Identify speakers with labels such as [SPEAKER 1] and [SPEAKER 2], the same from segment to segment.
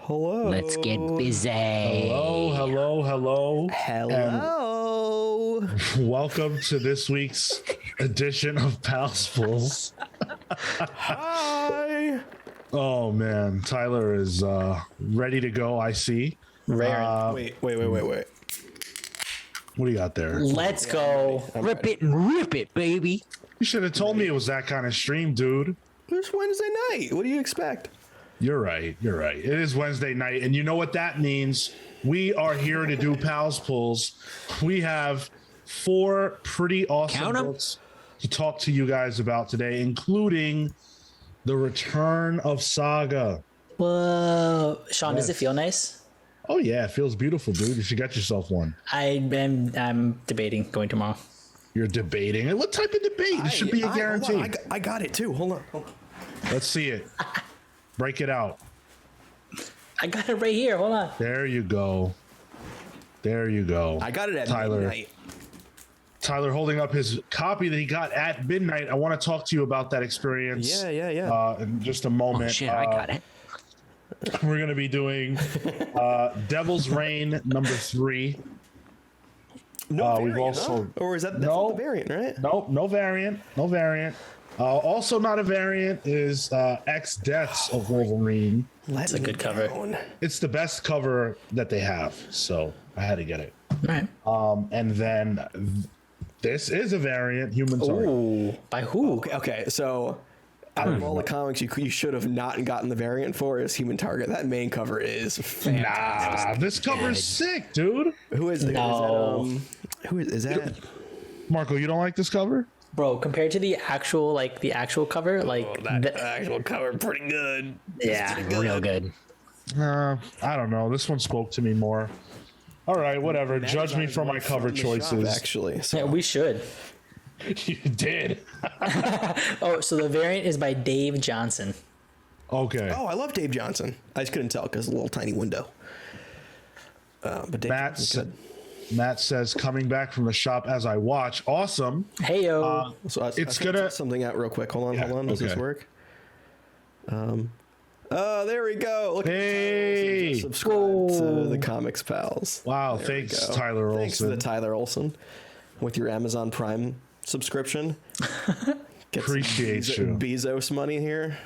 [SPEAKER 1] Hello.
[SPEAKER 2] Let's get busy.
[SPEAKER 3] Hello.
[SPEAKER 1] Hello.
[SPEAKER 3] And welcome to this week's edition of Pals Pulls.
[SPEAKER 1] Hi.
[SPEAKER 3] Oh man, Tyler is ready to go. I see.
[SPEAKER 1] Wait.
[SPEAKER 3] What do you got there?
[SPEAKER 2] Let's go. Rip it, baby.
[SPEAKER 3] You should have told me it was that kind of stream, dude.
[SPEAKER 1] It's Wednesday night. What do you expect?
[SPEAKER 3] You're right. It is Wednesday night, and you know what that means. We are here to do Pals Pulls. We have 4 pretty awesome books to talk to you guys about today, including The Return of Saga.
[SPEAKER 2] Whoa. Sean, does it feel nice?
[SPEAKER 3] Oh yeah, it feels beautiful, dude. You should get yourself one.
[SPEAKER 2] I'm debating going tomorrow.
[SPEAKER 3] You're debating? What type of debate? It should be a guarantee.
[SPEAKER 1] I got it too. Hold on.
[SPEAKER 3] Let's see it. Break it out.
[SPEAKER 2] I got it right here. Hold on.
[SPEAKER 3] There you go.
[SPEAKER 1] I got it at midnight.
[SPEAKER 3] Tyler holding up his copy that he got at midnight. I want to talk to you about that experience.
[SPEAKER 1] Yeah.
[SPEAKER 3] In just a moment.
[SPEAKER 2] Oh, shit, I got it.
[SPEAKER 3] We're going to be doing Devil's Reign number 3.
[SPEAKER 1] No variant,
[SPEAKER 3] we've also
[SPEAKER 1] or is that's not the variant, right?
[SPEAKER 3] Nope, no variant. Also not a variant is X Deaths of Wolverine.
[SPEAKER 2] That's a good cover.
[SPEAKER 3] It's the best cover that they have, so I had to get it.
[SPEAKER 2] All right.
[SPEAKER 3] And then this is a variant, Human Target.
[SPEAKER 2] Ooh, by who?
[SPEAKER 1] Okay. So out of all the comics you should have not gotten the variant for is Human Target. That main cover is fantastic.
[SPEAKER 3] Nah, this cover is sick, dude.
[SPEAKER 1] Who is
[SPEAKER 2] No.
[SPEAKER 1] Who is that?
[SPEAKER 3] Marco, you don't like this cover?
[SPEAKER 2] Bro, compared to the actual cover,
[SPEAKER 1] The actual cover pretty good.
[SPEAKER 2] real good.
[SPEAKER 3] I don't know. This one spoke to me more. All right, whatever. Judge me for my cover choices.
[SPEAKER 1] Actually, so
[SPEAKER 2] Yeah, we should.
[SPEAKER 3] You did.
[SPEAKER 2] Oh, so the variant is by Dave Johnson.
[SPEAKER 3] Okay.
[SPEAKER 1] I love Dave Johnson. I just couldn't tell because a little tiny window. But Dave Johnson's good.
[SPEAKER 3] Matt says, coming back from the shop as I watch. Awesome.
[SPEAKER 2] Hey yo.
[SPEAKER 1] So
[SPEAKER 3] it's gonna
[SPEAKER 1] test something out real quick. Hold on. Does this work? Oh, there we go. Look
[SPEAKER 3] Hey.
[SPEAKER 1] subscribe to the Comics Pals.
[SPEAKER 3] Wow.
[SPEAKER 1] There
[SPEAKER 3] Thanks,
[SPEAKER 1] we go.
[SPEAKER 3] Tyler Olson.
[SPEAKER 1] Thanks to the Tyler Olson with your Amazon Prime subscription.
[SPEAKER 3] Appreciate you.
[SPEAKER 1] Bezos money here.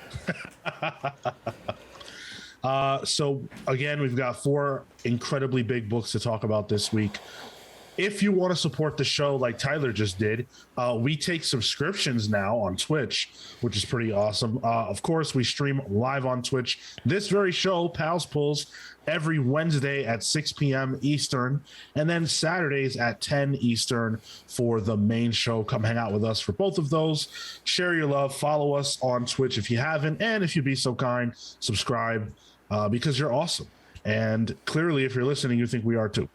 [SPEAKER 3] So again, we've got 4 incredibly big books to talk about this week. If you want to support the show like Tyler just did, we take subscriptions now on Twitch, which is pretty awesome. Of course, we stream live on Twitch. This very show, Pals Pulls, every Wednesday at 6 p.m. Eastern, and then Saturdays at 10 Eastern for the main show. Come hang out with us for both of those. Share your love. Follow us on Twitch if you haven't, and if you'd be so kind, subscribe because you're awesome. And clearly, if you're listening, you think we are too.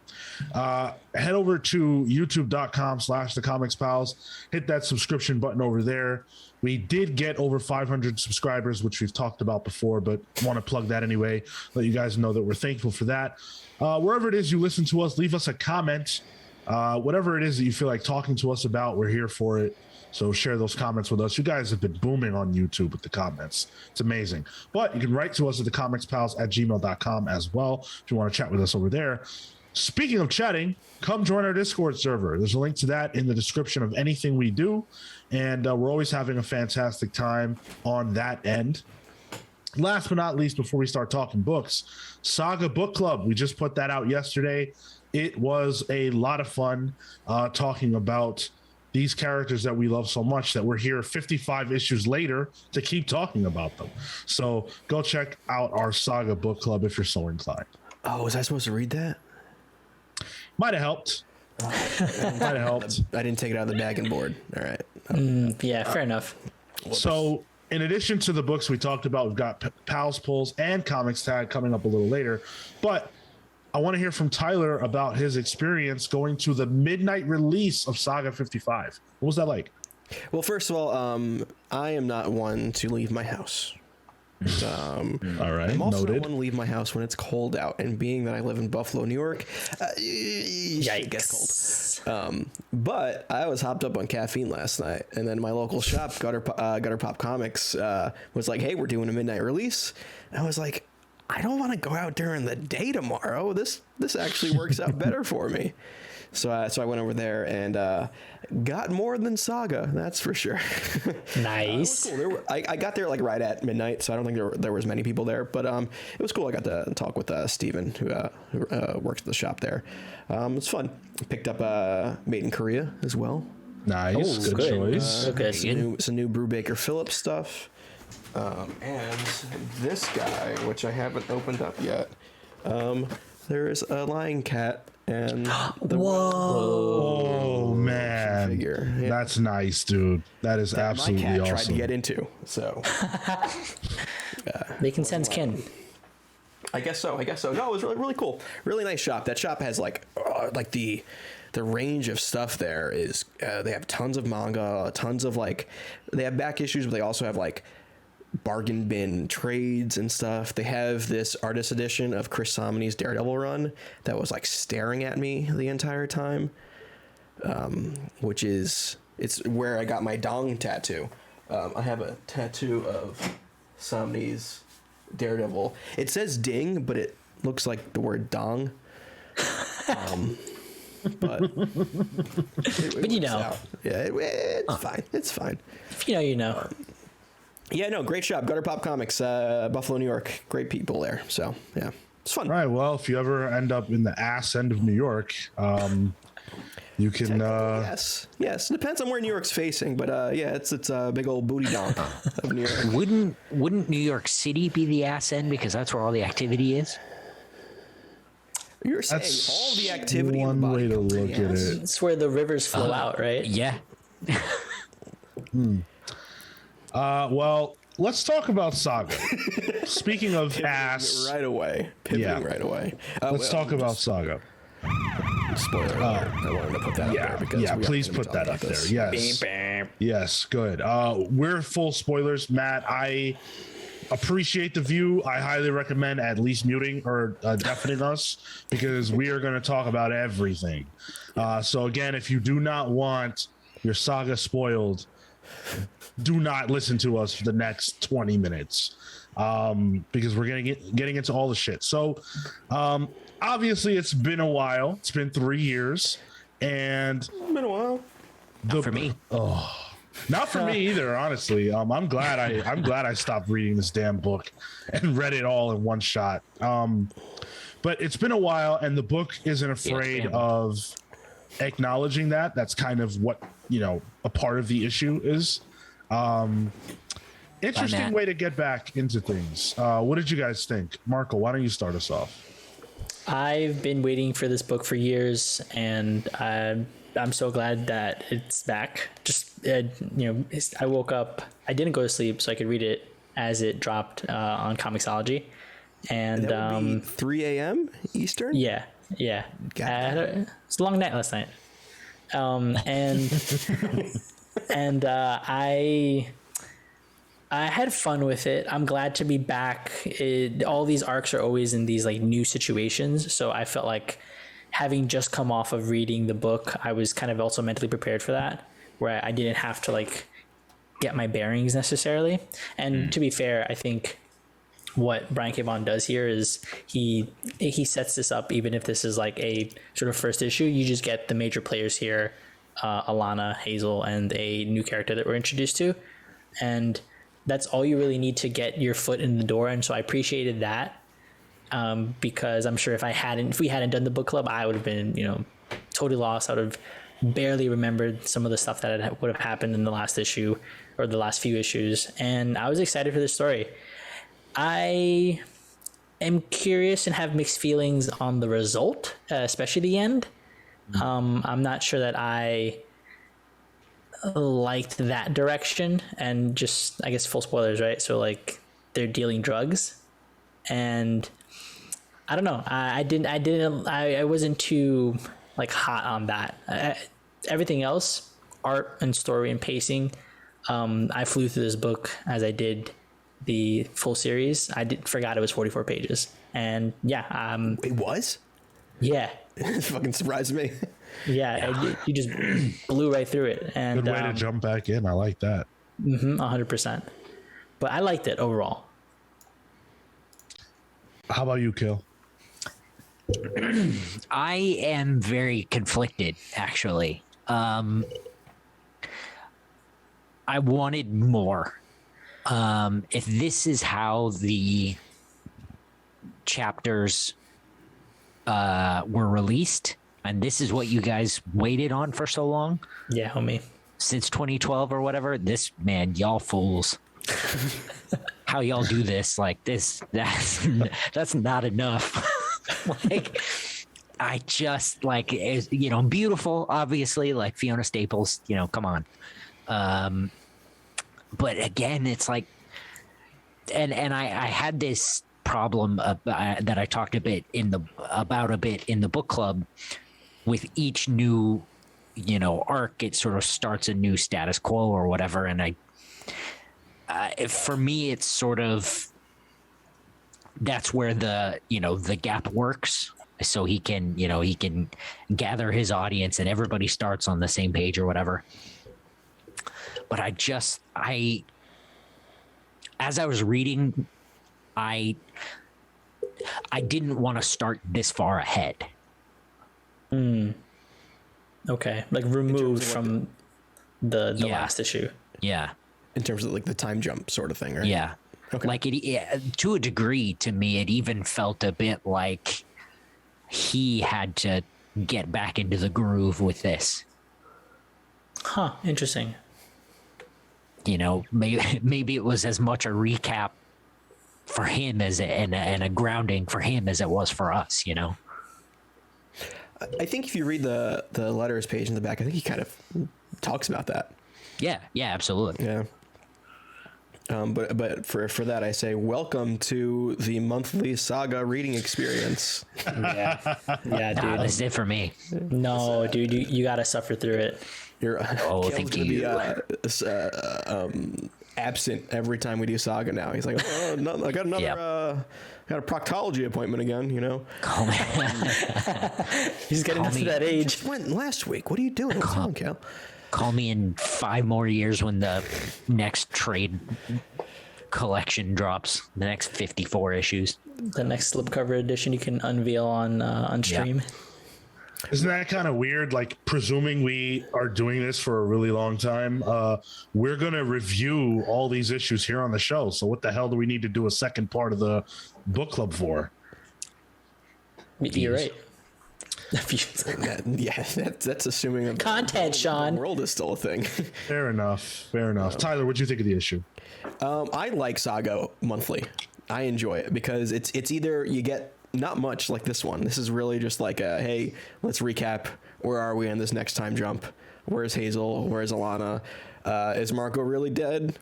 [SPEAKER 3] Head over to youtube.com/thecomicspals. Hit that subscription button over there. We did get over 500 subscribers, which we've talked about before, but want to plug that anyway. Let you guys know that we're thankful for that. Wherever it is you listen to us, leave us a comment. Whatever it is that you feel like talking to us about, we're here for it. So share those comments with us. You guys have been booming on YouTube with the comments. It's amazing. But you can write to us at thecomicspals@gmail.com as well if you want to chat with us over there. Speaking of chatting, come join our Discord server. There's a link to that in the description of anything we do. And we're always having a fantastic time on that end. Last but not least, before we start talking books, Saga Book Club. We just put that out yesterday. It was a lot of fun talking about these characters that we love so much that we're here 55 issues later to keep talking about them. So go check out our Saga Book Club if you're so inclined.
[SPEAKER 1] Oh, was I supposed to read that?
[SPEAKER 3] Might have helped.
[SPEAKER 1] I didn't take it out of the bag and board. All right.
[SPEAKER 2] Yeah, fair enough.
[SPEAKER 3] So in addition to the books we talked about, we've got Pals Pulls and Comics Tag coming up a little later. But I want to hear from Tyler about his experience going to the midnight release of Saga 55. What was that like?
[SPEAKER 1] Well, first of all, I am not one to leave my house.
[SPEAKER 3] All right,
[SPEAKER 1] I'm also
[SPEAKER 3] noted.
[SPEAKER 1] not one to leave my house when it's cold out, and being that I live in Buffalo, New York, it gets cold. But I was hopped up on caffeine last night, and then my local shop, Gutter Pop Comics, was like, "Hey, we're doing a midnight release." And I was like, I don't want to go out during the day tomorrow. This actually works out better for me. So I went over there and got more than Saga, that's for sure.
[SPEAKER 2] Nice.
[SPEAKER 1] It was cool. I got there like right at midnight, so I don't think there was many people there. But it was cool. I got to talk with Steven, who works at the shop there. It was fun. Picked up Made in Korea as well.
[SPEAKER 3] Nice. Good choice.
[SPEAKER 1] Some new Brubaker Phillips stuff. And this guy, which I haven't opened up yet, there's a lion cat and the
[SPEAKER 3] Oh man,
[SPEAKER 1] figure. Yeah.
[SPEAKER 3] That's nice, dude. That is absolutely
[SPEAKER 1] my cat
[SPEAKER 3] awesome.
[SPEAKER 1] tried to get into, so
[SPEAKER 2] They can sense kin.
[SPEAKER 1] I guess so. No, it was really cool. Really nice shop. That shop has like the range of stuff there is. They have tons of manga, tons of like. They have back issues, but they also have like bargain bin trades and stuff. They have this artist edition of Chris Samney's Daredevil run that was like staring at me the entire time, which is it's where I got my dong tattoo. I have a tattoo of Samney's Daredevil. It says ding, but it looks like the word dong. But
[SPEAKER 2] you know.
[SPEAKER 1] out. Yeah, it's fine. It's fine.
[SPEAKER 2] If you know, you know.
[SPEAKER 1] Yeah, no, great shop. Gutter Pop Comics, Buffalo, New York. Great people there. So, yeah, it's fun.
[SPEAKER 3] Right. Well, if you ever end up in the ass end of New York, you can.
[SPEAKER 1] Yes. It depends on where New York's facing, but yeah, it's a big old booty donk of New York.
[SPEAKER 4] Wouldn't New York City be the ass end because that's where all the activity is?
[SPEAKER 1] You're saying
[SPEAKER 3] That's
[SPEAKER 1] all the activity in
[SPEAKER 3] one
[SPEAKER 1] the body
[SPEAKER 3] way to
[SPEAKER 1] comes
[SPEAKER 3] look
[SPEAKER 1] the
[SPEAKER 3] at
[SPEAKER 1] ass?
[SPEAKER 3] it.
[SPEAKER 2] It's where the rivers flow out, right?
[SPEAKER 4] Yeah.
[SPEAKER 3] Well, let's talk about Saga. Speaking of ass,
[SPEAKER 1] Right away. Pivoting right away.
[SPEAKER 3] let's talk about Saga.
[SPEAKER 1] Spoiler alert. I wanted to put that up there because we are
[SPEAKER 3] please
[SPEAKER 1] gonna be
[SPEAKER 3] put that
[SPEAKER 1] talking
[SPEAKER 3] up
[SPEAKER 1] about
[SPEAKER 3] there.
[SPEAKER 1] this.
[SPEAKER 3] Yes. Yes, good. We're full spoilers, Matt. I appreciate the view. I highly recommend at least muting or deafening us because we are going to talk about everything. So again, if you do not want your Saga spoiled, do not listen to us for the next 20 minutes because we're getting into all the shit. So obviously it's been a while. It's been 3 years and
[SPEAKER 1] It's been a while.
[SPEAKER 4] For me.
[SPEAKER 3] not for me either, honestly. I'm glad I stopped reading this damn book and read it all in one shot. But it's been a while and the book isn't afraid of acknowledging that. That's kind of what, a part of the issue is. Interesting way to get back into things. What did you guys think? Marco, why don't you start us off?
[SPEAKER 2] I've been waiting for this book for years, and I'm so glad that it's back. Just I woke up. I didn't go to sleep, so I could read it as it dropped on Comixology, and
[SPEAKER 1] That would be 3 a.m. Eastern?
[SPEAKER 2] yeah. It's a long night last night, and I had fun with it. I'm glad to be back. All these arcs are always in these like new situations, so I felt like having just come off of reading the book, I was kind of also mentally prepared for that, where I didn't have to like get my bearings necessarily. And to be fair, I think what Brian K. Vaughan does here is he sets this up. Even if this is like a sort of first issue, you just get the major players here, Alana, Hazel, and a new character that we're introduced to, and that's all you really need to get your foot in the door. And so I appreciated that, because I'm sure if we hadn't done the book club, I would have been, totally lost. I would have barely remembered some of the stuff that would have happened in the last issue or the last few issues. And I was excited for this story. I am curious and have mixed feelings on the result, especially the end. I'm not sure that I liked that direction, and just, I guess, full spoilers, right? So like they're dealing drugs, and I don't know. I wasn't too like hot on that. Everything else, art and story and pacing, I flew through this book as I did the full series. Forgot it was 44 pages, and yeah,
[SPEAKER 1] It was?
[SPEAKER 2] yeah.
[SPEAKER 1] It fucking surprised me.
[SPEAKER 2] Yeah, you just blew right through it, and
[SPEAKER 3] Good way to jump back in. I like that.
[SPEAKER 2] 100%. But I liked it overall.
[SPEAKER 3] How about you, Kill?
[SPEAKER 4] I am very conflicted, actually. I wanted more. If this is how the chapters were released, and this is what you guys waited on for so long,
[SPEAKER 2] Yeah, homie.
[SPEAKER 4] since 2012 or whatever, this, man, y'all fools. How y'all do this? Like this, that's not enough. Like, I just like, you know, beautiful, obviously, like Fiona Staples, you know, come on. But again, it's like, and I had this problem that I talked about a bit in the book club. With each new, you know, arc, it sort of starts a new status quo or whatever, and for me, it's sort of, that's where the, you know, the gap works. So he can gather his audience and everybody starts on the same page or whatever. But as I was reading, I didn't want to start this far ahead.
[SPEAKER 2] Okay, like removed from the last issue.
[SPEAKER 4] Yeah.
[SPEAKER 1] In terms of like the time jump sort of thing, right?
[SPEAKER 4] Yeah.
[SPEAKER 1] Okay.
[SPEAKER 4] Like to a degree, to me, it even felt a bit like he had to get back into the groove with this.
[SPEAKER 2] Huh, interesting.
[SPEAKER 4] You know, maybe it was as much a recap for him and a grounding for him as it was for us, you know?
[SPEAKER 1] I think if you read the letters page in the back, I think he kind of talks about that.
[SPEAKER 4] Yeah, absolutely.
[SPEAKER 1] Yeah. But for that, I say welcome to the monthly Saga reading experience.
[SPEAKER 2] Yeah, dude.
[SPEAKER 4] This is it for me.
[SPEAKER 2] No, dude, you gotta suffer through it.
[SPEAKER 1] You're
[SPEAKER 4] thank you.
[SPEAKER 1] Absent every time we do Saga now. He's like, oh, no, I got another.
[SPEAKER 4] Yep.
[SPEAKER 1] Got a proctology appointment again. You know.
[SPEAKER 2] He's getting up to that age.
[SPEAKER 1] Just went last week. What are you doing? What's wrong, Cal?
[SPEAKER 4] Call me in 5 more years when the next trade collection drops. The next 54 issues.
[SPEAKER 2] The next slipcover edition you can unveil on stream.
[SPEAKER 4] Yeah.
[SPEAKER 3] Isn't that kind of weird? Like, presuming we are doing this for a really long time, we're going to review all these issues here on the show. So what the hell do we need to do a second part of the book club for?
[SPEAKER 2] You're right.
[SPEAKER 1] Yeah, that's assuming
[SPEAKER 2] Content, Sean.
[SPEAKER 1] The world is still a thing.
[SPEAKER 3] Fair enough. Tyler, what'd you think of the issue?
[SPEAKER 1] I like Saga monthly. I enjoy it because it's either you get not much like this one. This is really just like hey, let's recap. Where are we on this next time jump? Where's Hazel? Where's Alana? Is Marco really dead?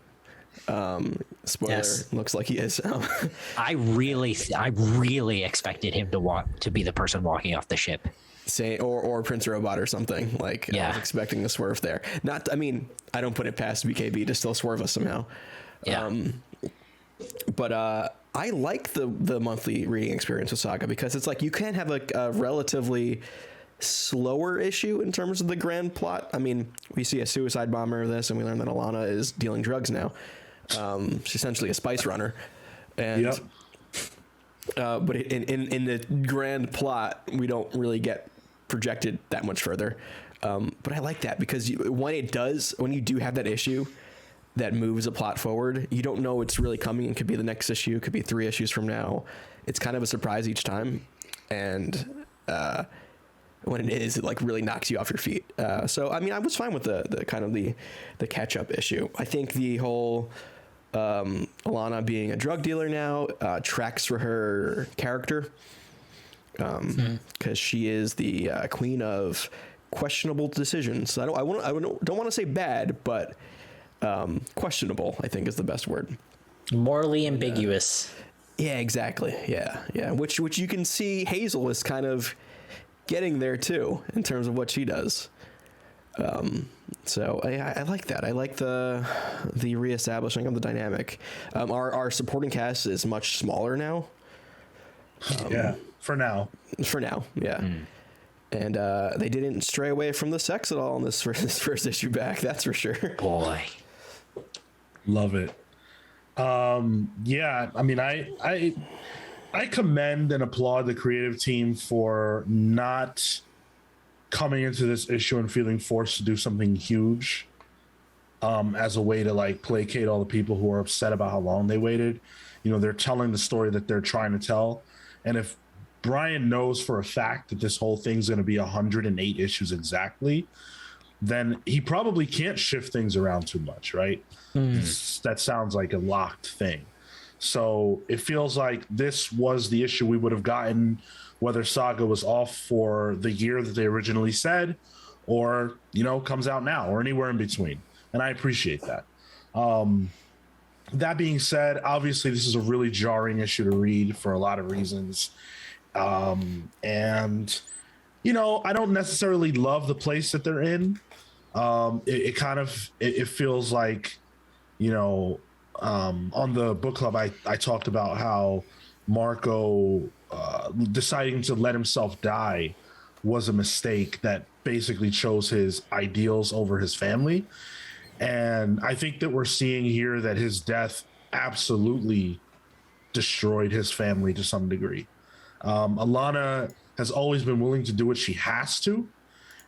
[SPEAKER 1] Spoiler,
[SPEAKER 2] Yes.
[SPEAKER 1] looks like he is.
[SPEAKER 4] I really expected him to be the person walking off the ship.
[SPEAKER 1] Say or Prince Robot or something. Like I
[SPEAKER 4] Yeah.
[SPEAKER 1] was expecting a swerve there. I mean, I don't put it past BKB to still swerve us somehow.
[SPEAKER 4] Yeah.
[SPEAKER 1] But I like the monthly reading experience with Saga because it's like you can have a relatively slower issue in terms of the grand plot. I mean, we see a suicide bomber of this, and we learn that Alana is dealing drugs now. She's essentially a spice runner, and
[SPEAKER 3] Yep.
[SPEAKER 1] but in the grand plot, we don't really get projected that much further. But I like that because when you do have that issue that moves a plot forward, you don't know it's really coming. It could be the next issue, it could be 3 issues from now. It's kind of a surprise each time, and when it is, it like really knocks you off your feet. So I mean, I was fine with the kind of the catch up issue. I think the whole Alana being a drug dealer now tracks for her character because she is the queen of questionable decisions. I don't want to say bad, but questionable, I think, is the best word.
[SPEAKER 2] Morally ambiguous.
[SPEAKER 1] Yeah, exactly. Yeah. Which you can see Hazel is kind of getting there too in terms of what she does. So I like that. I like the reestablishing of the dynamic. Our supporting cast is much smaller now.
[SPEAKER 3] Yeah, for now.
[SPEAKER 1] Yeah. And they didn't stray away from the sex at all in this first issue back. That's for sure.
[SPEAKER 4] Boy.
[SPEAKER 3] Love it. Yeah, I mean, I I commend and applaud the creative team for not coming into this issue and feeling forced to do something huge as a way to like placate all the people who are upset about how long they waited. You know, they're telling the story that they're trying to tell. And if Brian knows for a fact that this whole thing's going to be 108 issues exactly, then he probably can't shift things around too much, right? That sounds like a locked thing. So it feels like this was the issue we would have gotten whether Saga was off for the year that they originally said or, you know, comes out now or anywhere in between. And I appreciate that. That being said, obviously this is a really jarring issue to read for a lot of reasons. And, you know, I don't necessarily love the place that they're in. It feels like, you know, on the book club, I talked about how Marco deciding to let himself die was a mistake that basically chose his ideals over his family. And I think that we're seeing here that his death absolutely destroyed his family to some degree. Alana has always been willing to do what she has to,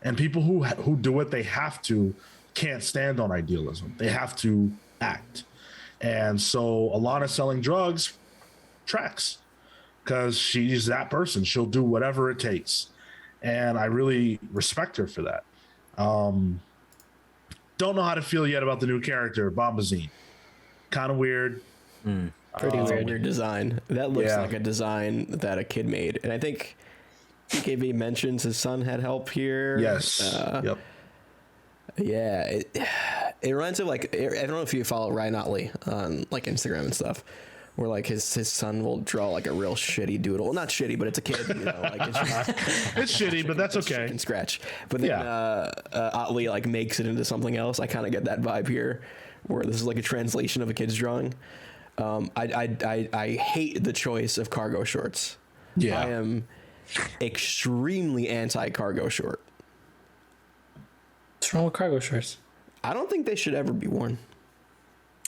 [SPEAKER 3] and people who do what they have to can't stand on idealism. They have to act. And so Alana selling drugs tracks because she's that person. She'll do whatever it takes. And I really respect her for that. Don't know how to feel yet about the new character, Bombazine. Kind of weird.
[SPEAKER 2] Pretty
[SPEAKER 1] Weird design. That looks like a design that a kid made. And I think TKV mentions his son had help here.
[SPEAKER 3] Yes. Yep.
[SPEAKER 1] Yeah. It reminds me of like, I don't know if you follow Ryan Otley on like Instagram and stuff, where like his son will draw like a real shitty doodle. Well, not shitty, but it's a kid, you know, like it's just,
[SPEAKER 3] It's shitty, but that's okay.
[SPEAKER 1] and scratch. But then Otley like makes it into something else. I kind of get that vibe here, where this is like a translation of a kid's drawing. I hate the choice of cargo shorts.
[SPEAKER 3] Yeah.
[SPEAKER 1] I am extremely anti cargo short.
[SPEAKER 2] What's wrong with cargo shorts?
[SPEAKER 1] I don't think they should ever be worn.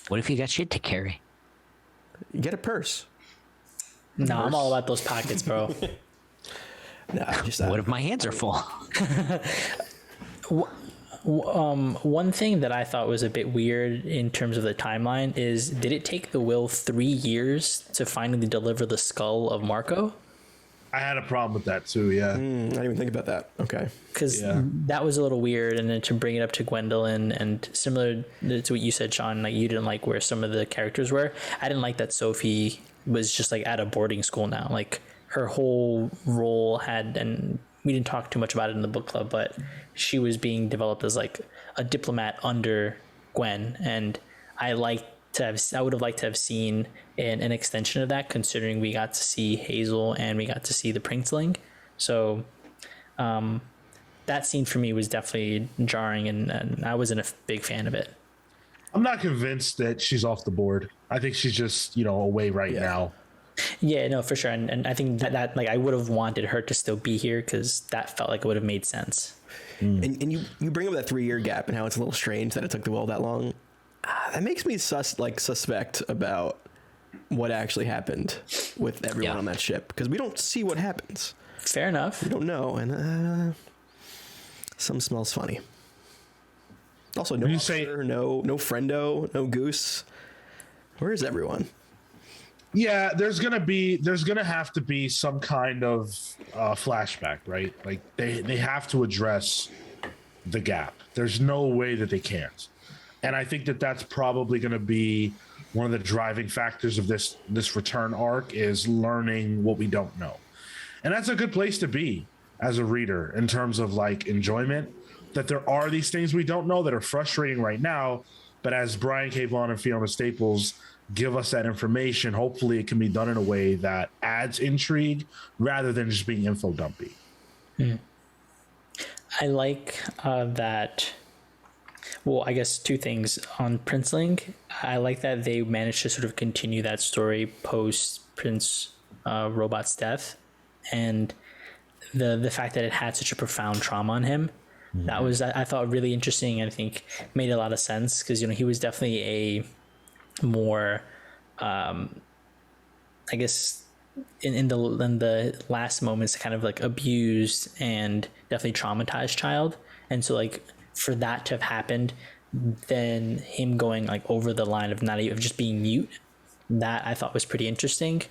[SPEAKER 4] What if you got shit to carry?
[SPEAKER 1] You get a purse.
[SPEAKER 2] No, I'm all about those pockets, bro.
[SPEAKER 4] What if my hands are full?
[SPEAKER 2] One thing that I thought was a bit weird in terms of the timeline is, did it take the Will 3 years to finally deliver the skull of Marco?
[SPEAKER 3] I had a problem with that too, yeah.
[SPEAKER 1] I didn't even think about that. Okay.
[SPEAKER 2] Because that was a little weird, and then to bring it up to Gwendolyn, and similar to what you said, Sean, like you didn't like where some of the characters were. I didn't like that Sophie was just like at a boarding school now. Like her whole role had, and we didn't talk too much about it in the book club, but she was being developed as like a diplomat under Gwen, and I would have liked to have seen an extension of that, considering we got to see Hazel and we got to see the Princeling. So that scene for me was definitely jarring, and I wasn't a big fan of it.
[SPEAKER 3] I'm not convinced that she's off the board. I think she's just, you know, away right now.
[SPEAKER 2] Yeah, no, for sure. And I think that like I would have wanted her to still be here, because that felt like it would have made sense.
[SPEAKER 1] And you bring up that 3-year gap and how it's a little strange that it took the Will that long. That makes me suspect about what actually happened with everyone on that ship, because we don't see what happens.
[SPEAKER 2] Fair enough.
[SPEAKER 1] We don't know, and some smells funny. Also, no officer, no friendo, no Goose. Where is everyone?
[SPEAKER 3] Yeah, there's gonna have to be some kind of flashback, right? Like they have to address the gap. There's no way that they can't, and I think that that's probably going to be one of the driving factors of this return arc, is learning what we don't know, and that's a good place to be as a reader in terms of like enjoyment. That there are these things we don't know that are frustrating right now, but as Brian K. Vaughan and Fiona Staples give us that information, hopefully it can be done in a way that adds intrigue rather than just being info dumpy.
[SPEAKER 2] I like that. Well, I guess two things on Princeling. I like that they managed to sort of continue that story post Prince Robot's death, and the fact that it had such a profound trauma on him. That was, I thought, really interesting, and I think made a lot of sense, because, you know, he was definitely a more I guess in the last moments kind of like abused and definitely traumatized child, and so like for that to have happened, then him going like over the line of not even just being mute, that I thought was pretty interesting.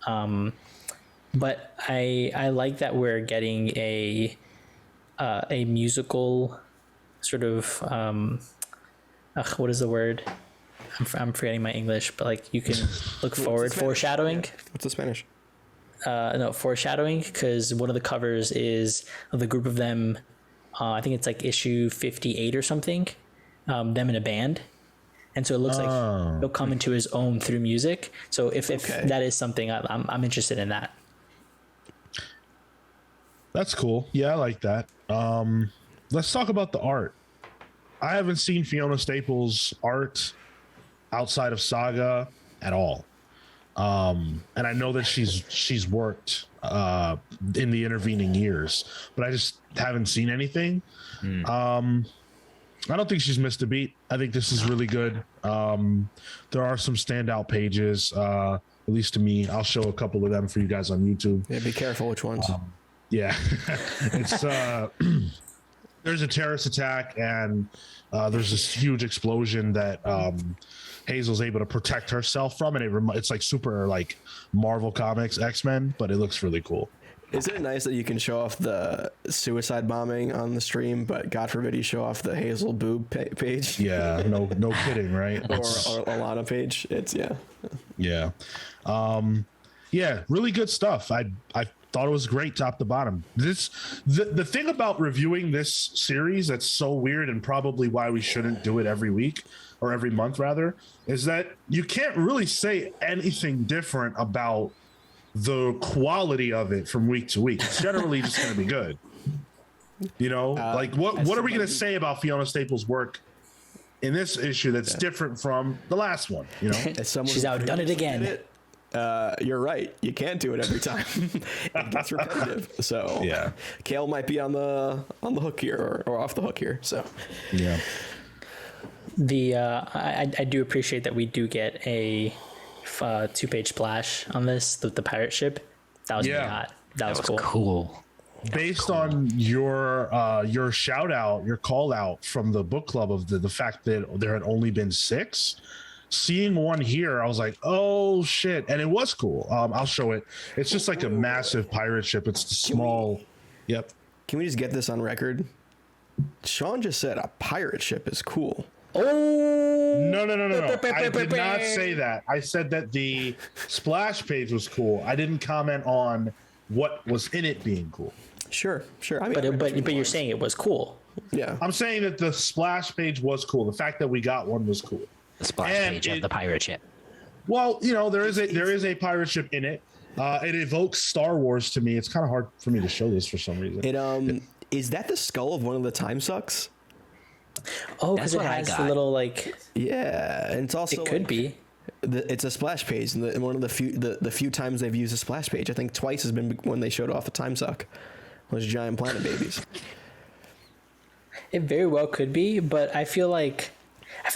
[SPEAKER 2] But I like that we're getting a musical sort of what is the word? I'm forgetting my English, but like you can look forward, foreshadowing.
[SPEAKER 1] What's the Spanish?
[SPEAKER 2] No, foreshadowing, because one of the covers is of the group of them. I think it's like issue 58 or something. Them in a band, and so it looks like he'll come into his own through music. So if that is something, I'm interested in that.
[SPEAKER 3] That's cool. Yeah, I like that. Let's talk about the art. I haven't seen Fiona Staples' art outside of Saga at all. And I know that she's worked in the intervening years, but I just haven't seen anything. I don't think she's missed a beat. I think this is really good. There are some standout pages, at least to me. I'll show a couple of them for you guys on YouTube.
[SPEAKER 1] Yeah, be careful which ones.
[SPEAKER 3] Yeah, it's there's a terrorist attack and there's this huge explosion that Hazel's able to protect herself from, and it's like super like Marvel Comics X-Men, but it looks really cool.
[SPEAKER 1] Isn't it nice that you can show off the suicide bombing on the stream, but God forbid you show off the Hazel boob page?
[SPEAKER 3] Yeah, no kidding, right?
[SPEAKER 1] or Alana page. It's
[SPEAKER 3] yeah, really good stuff. I thought it was great top to bottom. The thing about reviewing this series that's so weird, and probably why we shouldn't do it every week or every month rather, is that you can't really say anything different about the quality of it from week to week. It's generally just going to be good. You know, like what are we going to say about Fiona Staples' work in this issue that's different from the last one? You know,
[SPEAKER 2] she's outdone it again.
[SPEAKER 1] You're right. You can't do it every time. It gets repetitive. So
[SPEAKER 3] yeah,
[SPEAKER 1] Kale might be on the hook here or off the hook here. So
[SPEAKER 3] yeah.
[SPEAKER 2] I do appreciate that we do get a 2-page splash on this, the pirate ship. That was really hot. That was
[SPEAKER 4] cool.
[SPEAKER 3] Based on your shout out, your call out from the book club of the fact that there had only been 6, seeing one here, I was like, oh shit. And it was cool. I'll show it. It's just like a massive pirate ship. It's the small. Yep.
[SPEAKER 1] Can we just get this on record? Sean just said a pirate ship is cool.
[SPEAKER 3] Oh no! I did not say that. I said that the splash page was cool. I didn't comment on what was in it being cool.
[SPEAKER 1] Sure. I mean,
[SPEAKER 2] but you're saying it was cool.
[SPEAKER 1] Yeah,
[SPEAKER 3] I'm saying that the splash page was cool. The fact that we got one was cool.
[SPEAKER 4] The splash page of the pirate ship.
[SPEAKER 3] Well, you know, there is a pirate ship in it. It evokes Star Wars to me. It's kind of hard for me to show this for some reason.
[SPEAKER 1] Is that the skull of one of the time sucks?
[SPEAKER 2] Oh, because it has the little like.
[SPEAKER 1] Yeah, and it's also
[SPEAKER 2] it could be.
[SPEAKER 1] It's a splash page, and one of the few times they've used a splash page, I think twice has been when they showed off a time suck. Those giant planet babies.
[SPEAKER 2] It very well could be, but I feel like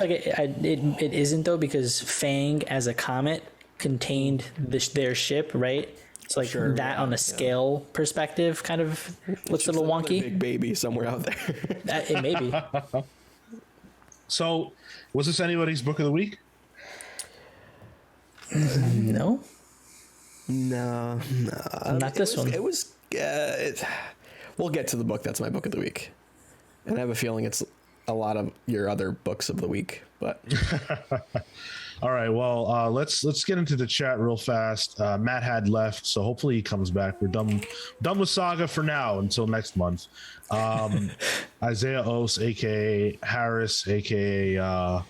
[SPEAKER 2] it isn't though, because Fang as a comet contained their ship, right? It's like that on a scale perspective kind of looks a little wonky.
[SPEAKER 1] Big baby somewhere out there.
[SPEAKER 2] It may be.
[SPEAKER 3] So, was this anybody's book of the week?
[SPEAKER 2] No,
[SPEAKER 1] not
[SPEAKER 2] this one.
[SPEAKER 1] It was. We'll get to the book that's my book of the week, and I have a feeling it's a lot of your other books of the week. But
[SPEAKER 3] all right, well, let's get into the chat real fast. Matt had left, so hopefully he comes back. We're done with Saga for now until next month. Isaiah Ose, aka Harris, aka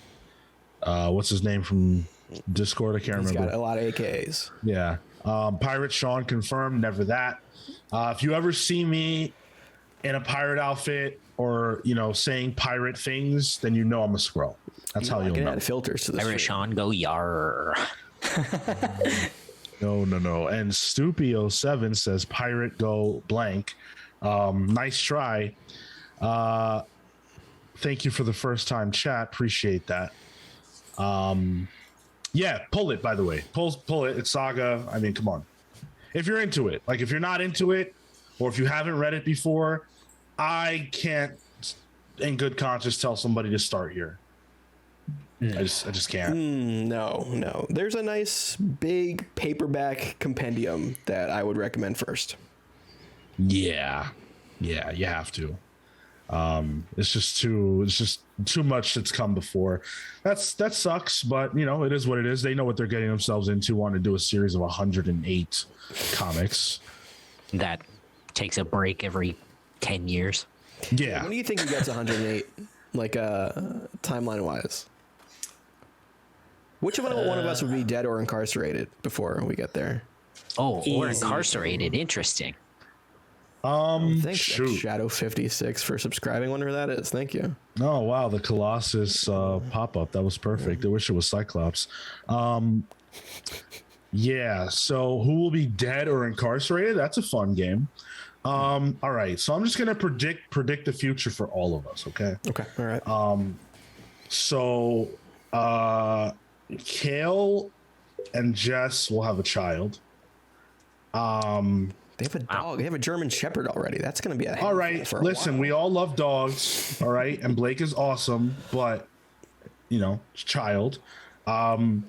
[SPEAKER 3] what's his name from Discord? I can't remember.
[SPEAKER 1] He's got a lot of AKAs.
[SPEAKER 3] Yeah. Pirate Sean confirmed. Never that. If you ever see me in a pirate outfit or saying pirate things, then you know I'm a Skrull. That's how you'll know.
[SPEAKER 1] Add filters to this.
[SPEAKER 4] Pirate Sean go yar.
[SPEAKER 3] No. And Stoopy07 says pirate go blank. Nice try. Thank you for the first time chat. Appreciate that. Yeah, pull it, by the way. Pull it. It's Saga. I mean, come on. if you're into it. Like if you're not into it, or if you haven't read it before, I can't, in good conscience, tell somebody to start here. I just can't.
[SPEAKER 1] No. There's a nice big paperback compendium that I would recommend first.
[SPEAKER 3] Yeah, you have to. It's just too much that's come before. That sucks, but you know, it is what it is. They know what they're getting themselves into. Want to do a series of 108 comics
[SPEAKER 4] That takes a break every 10 years.
[SPEAKER 3] Yeah.
[SPEAKER 1] When do you think he gets 108, like timeline wise? Which one of us would be dead or incarcerated before we get there?
[SPEAKER 4] Oh, or
[SPEAKER 2] Easy.
[SPEAKER 4] incarcerated. Interesting.
[SPEAKER 1] Thanks,
[SPEAKER 3] Shoot.
[SPEAKER 1] Shadow 56 for subscribing. Whatever that is. Thank you.
[SPEAKER 3] Oh wow, the Colossus pop up. That was perfect. I wish it was Cyclops. Yeah. So who will be dead or incarcerated? That's a fun game. All right. So I'm just gonna predict the future for all of us. Okay.
[SPEAKER 1] Okay. All right.
[SPEAKER 3] So Kale and Jess will have a child.
[SPEAKER 1] They have a dog. They have a German Shepherd already. That's going to be a
[SPEAKER 3] All right.
[SPEAKER 1] for a
[SPEAKER 3] Listen,
[SPEAKER 1] while.
[SPEAKER 3] we all love dogs. All right. And Blake is awesome, but you know, child. Marco,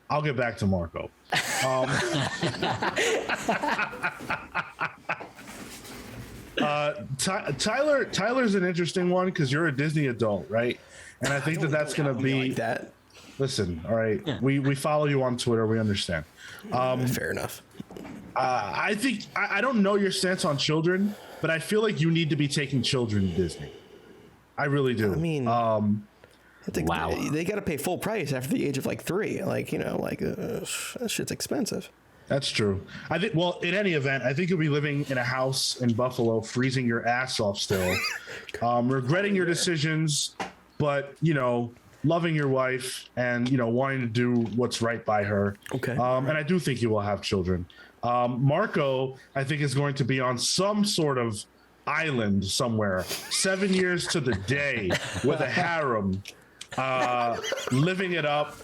[SPEAKER 3] I'll get back to Marco. Tyler's an interesting one because you're a Disney adult, right? And I think that's going to be
[SPEAKER 1] like that.
[SPEAKER 3] Listen, all right. Yeah. We follow you on Twitter. We understand.
[SPEAKER 1] Fair enough.
[SPEAKER 3] I think I don't know your stance on children, but I feel like you need to be taking children to Disney. I really do.
[SPEAKER 1] I mean,
[SPEAKER 4] Wow.
[SPEAKER 1] They got to pay full price after the age of like 3. Like, you know, like that shit's expensive.
[SPEAKER 3] That's true. I think. Well, in any event, I think you'll be living in a house in Buffalo, freezing your ass off still, regretting your decisions, but you know, loving your wife and you know, wanting to do what's right by her.
[SPEAKER 1] Okay.
[SPEAKER 3] And I do think you will have children. Marco, I think, is going to be on some sort of island somewhere, 7 years to the day, with a harem, living it up.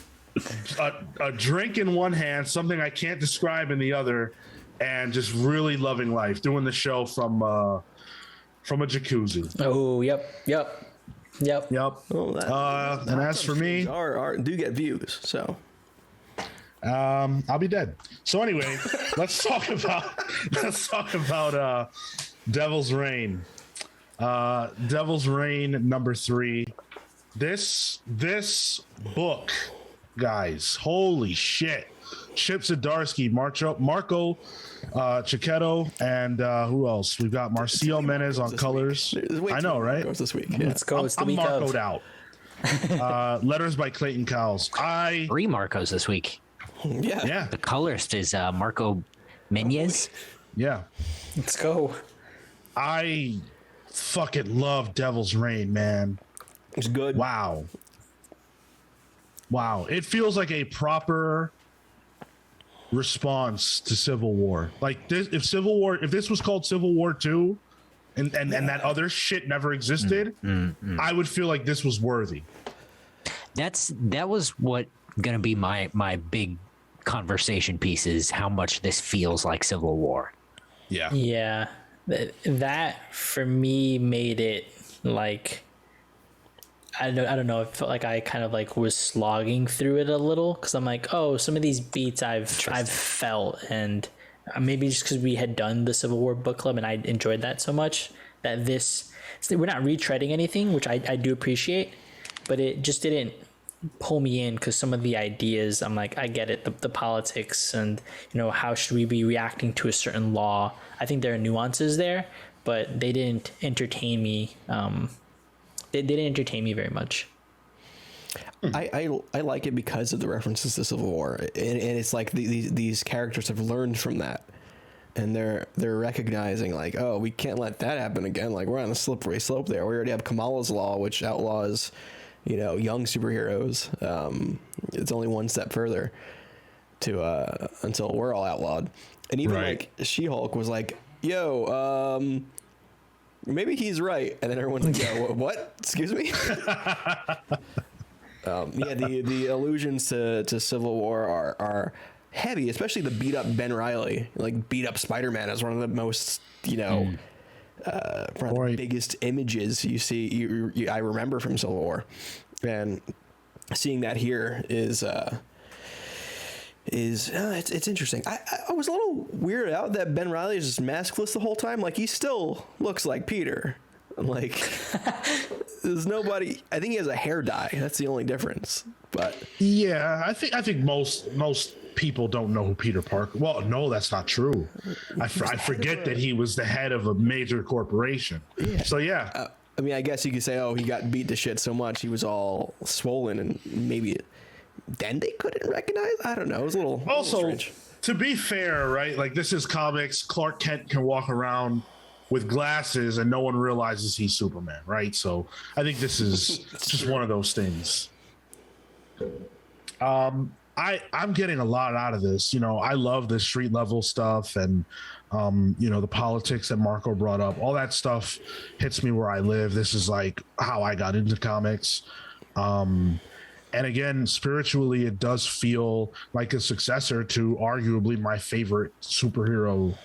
[SPEAKER 3] A drink in one hand, something I can't describe in the other, and just really loving life, doing the show from a jacuzzi.
[SPEAKER 2] Oh, yep.
[SPEAKER 3] Well, and as for me,
[SPEAKER 1] do get views. So
[SPEAKER 3] I'll be dead. So anyway, let's talk about Devil's Reign. Devil's Reign number 3. This book, guys, holy shit. Chip Zdarsky, Marco Cicchetto, and who else? We've got Marcio Menez on colors. I know, right?
[SPEAKER 1] This week. Yeah.
[SPEAKER 2] Let's go. It's the
[SPEAKER 3] I'm
[SPEAKER 2] week
[SPEAKER 3] Marcoed
[SPEAKER 2] of.
[SPEAKER 3] out. Letters by Clayton Cowles.
[SPEAKER 4] 3 Marcos this week.
[SPEAKER 1] Yeah.
[SPEAKER 4] The colorist is Marco Menez.
[SPEAKER 3] Yeah.
[SPEAKER 2] Let's go.
[SPEAKER 3] I fucking love Devil's Reign, man.
[SPEAKER 1] It's good.
[SPEAKER 3] Wow. It feels like a proper response to Civil War. Like this, if this was called Civil War 2 and that other shit never existed, I would feel like this was worthy.
[SPEAKER 4] That was what gonna be my big conversation piece, is how much this feels like Civil War.
[SPEAKER 2] Yeah. That for me made it like, I don't know. It felt like I kind of like was slogging through it a little, because I'm like, oh, some of these beats I've felt, and maybe just because we had done the Civil War book club and I enjoyed that so much that we're not retreading anything, which I do appreciate, but it just didn't pull me in, because some of the ideas, I'm like, I get it, the politics, and you know, how should we be reacting to a certain law. I think there are nuances there, but they didn't entertain me. They didn't entertain me very much.
[SPEAKER 1] I like it because of the references to Civil War, and it's like these characters have learned from that, and they're recognizing like, oh, we can't let that happen again. Like, we're on a slippery slope there. We already have Kamala's law, which outlaws, you know, young superheroes. It's only one step further to until we're all outlawed. And even like She-Hulk was like, yo, maybe he's right, and then everyone's like, "Yo, what? Excuse me." Yeah, the allusions to Civil War are heavy, especially the beat up Ben Reilly, like beat up Spider-Man is one of the most, you know, one of the biggest images you see. I remember from Civil War, and seeing that here is it's interesting. I was a little weirded out that Ben Reilly is just maskless the whole time. Like, he still looks like Peter. Like, there's nobody. I think he has a hair dye. That's the only difference. But
[SPEAKER 3] yeah, I think most people don't know who Peter Parker. Well, no, that's not true. I forget that he was the head of a major corporation. Yeah. So yeah.
[SPEAKER 1] I mean, I guess you could say, oh, he got beat to shit so much he was all swollen, and maybe then they couldn't recognize. I don't know. It was a little strange.
[SPEAKER 3] To be fair, right? Like, this is comics. Clark Kent can walk around with glasses and no one realizes he's Superman, right? So I think this is just one of those things. I'm getting a lot out of this. You know, I love the street level stuff and, you know, the politics that Marco brought up. All that stuff hits me where I live. This is like how I got into comics. And again, spiritually, it does feel like a successor to arguably my favorite superhero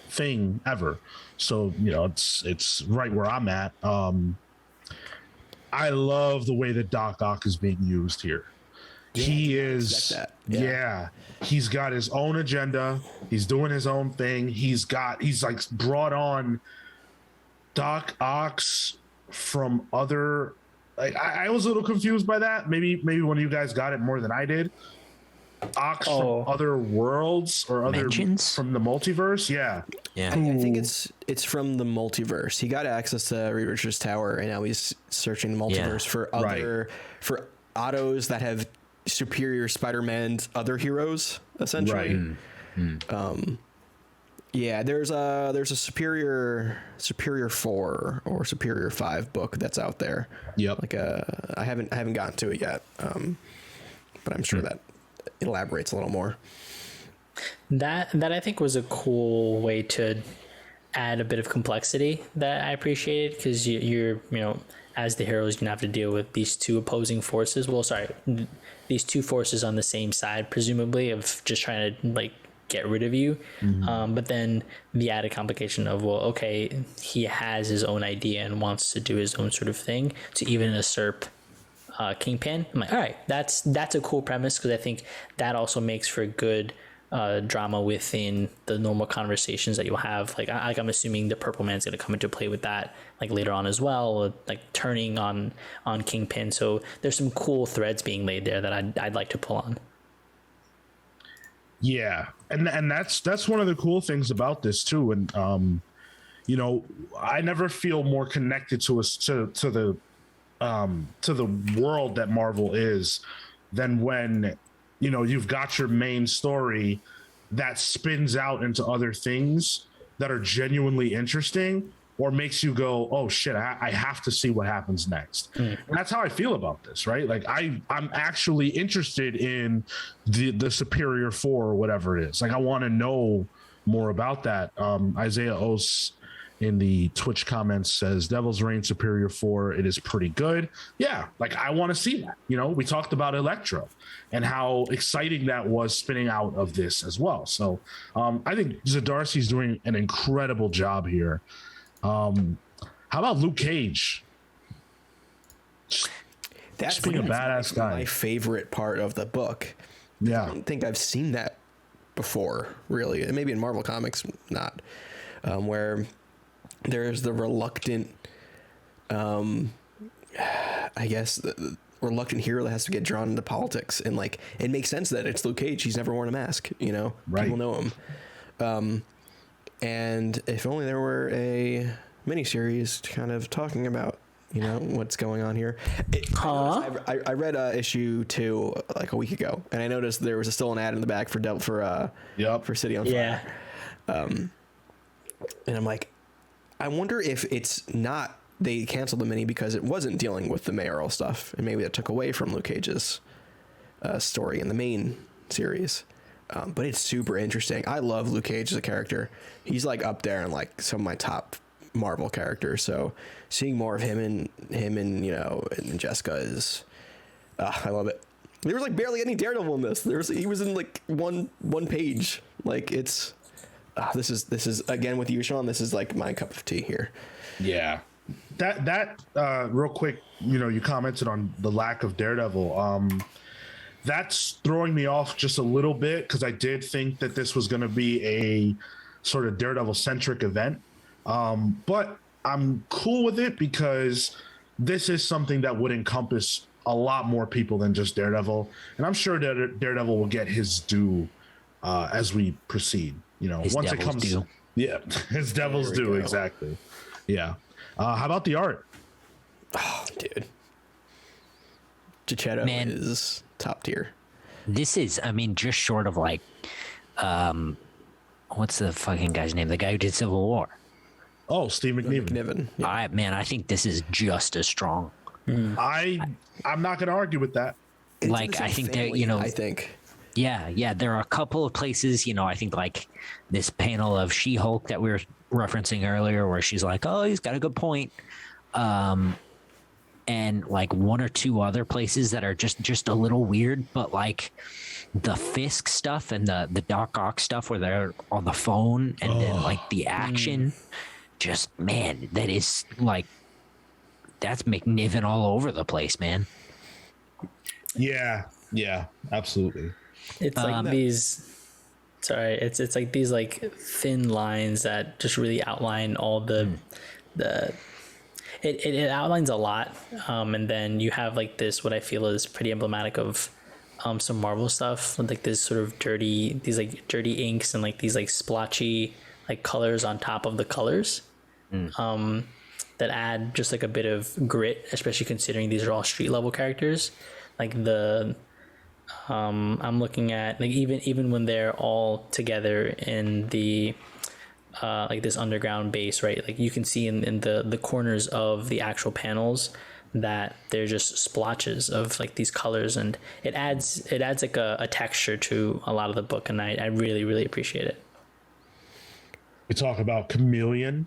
[SPEAKER 3] thing ever. So, you know, it's right where I'm at. I love the way that Doc Ock is being used here. Yeah, he is, he's got his own agenda. He's doing his own thing. He's like brought on Doc Ock's from other. Like, I was a little confused by that. Maybe one of you guys got it more than I did. Ox from other worlds or other Mentions? From the multiverse. Yeah.
[SPEAKER 1] I think it's from the multiverse. He got access to Reed Richards' tower, and now he's searching the multiverse for for autos that have superior Spider-Man's other heroes, essentially. Right. Yeah, there's a superior 4 or superior 5 book that's out there.
[SPEAKER 3] Yep.
[SPEAKER 1] Like I haven't gotten to it yet. But I'm sure that elaborates a little more.
[SPEAKER 2] That I think was a cool way to add a bit of complexity that I appreciated, because you're you know, as the heroes, you're gonna have to deal with these two opposing forces. Well, sorry, these two forces on the same side, presumably, of just trying to like get rid of you. But then the added complication of, well, okay, he has his own idea and wants to do his own sort of thing to even usurp Kingpin. I'm like, all right, that's a cool premise, because I think that also makes for good drama within the normal conversations that you'll have. Like I'm assuming the Purple Man's going to come into play with that like later on as well, like turning on Kingpin. So there's some cool threads being laid there that I'd like to pull on.
[SPEAKER 3] Yeah, and that's one of the cool things about this too. And you know, I never feel more connected to the world that Marvel is than when, you know, you've got your main story that spins out into other things that are genuinely interesting or makes you go, oh shit, I have to see what happens next. And that's how I feel about this, right? Like I'm actually interested in the Superior 4 or whatever it is. Like, I want to know more about that. Isaiah Ose in the Twitch comments says Devil's Reign Superior 4, it is pretty good. Yeah, like I want to see that. You know, we talked about Electro and how exciting that was spinning out of this as well. So I think Zdarsky's doing an incredible job here. How about Luke Cage?
[SPEAKER 1] That's
[SPEAKER 3] being a badass guy.
[SPEAKER 1] My favorite part of the book.
[SPEAKER 3] Yeah,
[SPEAKER 1] I don't think I've seen that before, really. And maybe in Marvel Comics, not. Where there's the reluctant, I guess, the reluctant hero that has to get drawn into politics, and like it makes sense that it's Luke Cage. He's never worn a mask, you know.
[SPEAKER 3] Right.
[SPEAKER 1] People know him. And if only there were a miniseries kind of talking about, you know, what's going on here. I read issue 2 like a week ago, and I noticed there was still an ad in the back for City on Fire.
[SPEAKER 2] Yeah.
[SPEAKER 1] And I'm like, I wonder if it's not, they canceled the mini because it wasn't dealing with the mayoral stuff, and maybe that took away from Luke Cage's story in the main series. But it's super interesting. I love Luke Cage as a character. He's like up there in like some of my top Marvel characters. So seeing more of him and you know, and Jessica is, I love it. There was like barely any Daredevil in this. He was in like one page. Like it's this is again with you, Sean. This is like my cup of tea here.
[SPEAKER 3] Yeah. That real quick, you commented on the lack of Daredevil. That's throwing me off just a little bit because I did think that this was going to be a sort of Daredevil centric event. But I'm cool with it because this is something that would encompass a lot more people than just Daredevil. And I'm sure that Daredevil will get his due as we proceed.
[SPEAKER 4] His
[SPEAKER 3] once it comes.
[SPEAKER 4] due.
[SPEAKER 3] Yeah, his devil's due. Exactly. Yeah. How about the art?
[SPEAKER 1] Oh, dude. Chichetto is top tier.
[SPEAKER 4] This is, just short of like, what's the fucking guy's name? The guy who did Civil War.
[SPEAKER 3] Oh, Steve McNiven.
[SPEAKER 1] Yeah.
[SPEAKER 4] I think this is just as strong.
[SPEAKER 3] I'm not going to argue with that.
[SPEAKER 4] Like, I think that,
[SPEAKER 1] I think.
[SPEAKER 4] Yeah. There are a couple of places, I think like this panel of She-Hulk that we were referencing earlier where she's like, oh, he's got a good point. And like one or two other places that are just a little weird, but like the Fisk stuff and the Doc Ock stuff where they're on the phone and then like the action, just, man, that is like, that's McNiven all over the place, man.
[SPEAKER 3] Yeah, absolutely.
[SPEAKER 2] It's like it's like these like thin lines that just really outline all it outlines a lot. And then you have like this, what I feel is pretty emblematic of some Marvel stuff, like this sort of dirty inks and like these like splotchy like colors on top of the colors. That add just like a bit of grit, especially considering these are all street level characters. Like I'm looking at like even when they're all together in the like this underground base, right? Like you can see in the corners of the actual panels that they're just splotches of like these colors, and it adds like a texture to a lot of the book, and I really, really appreciate it.
[SPEAKER 3] We talk about Chameleon.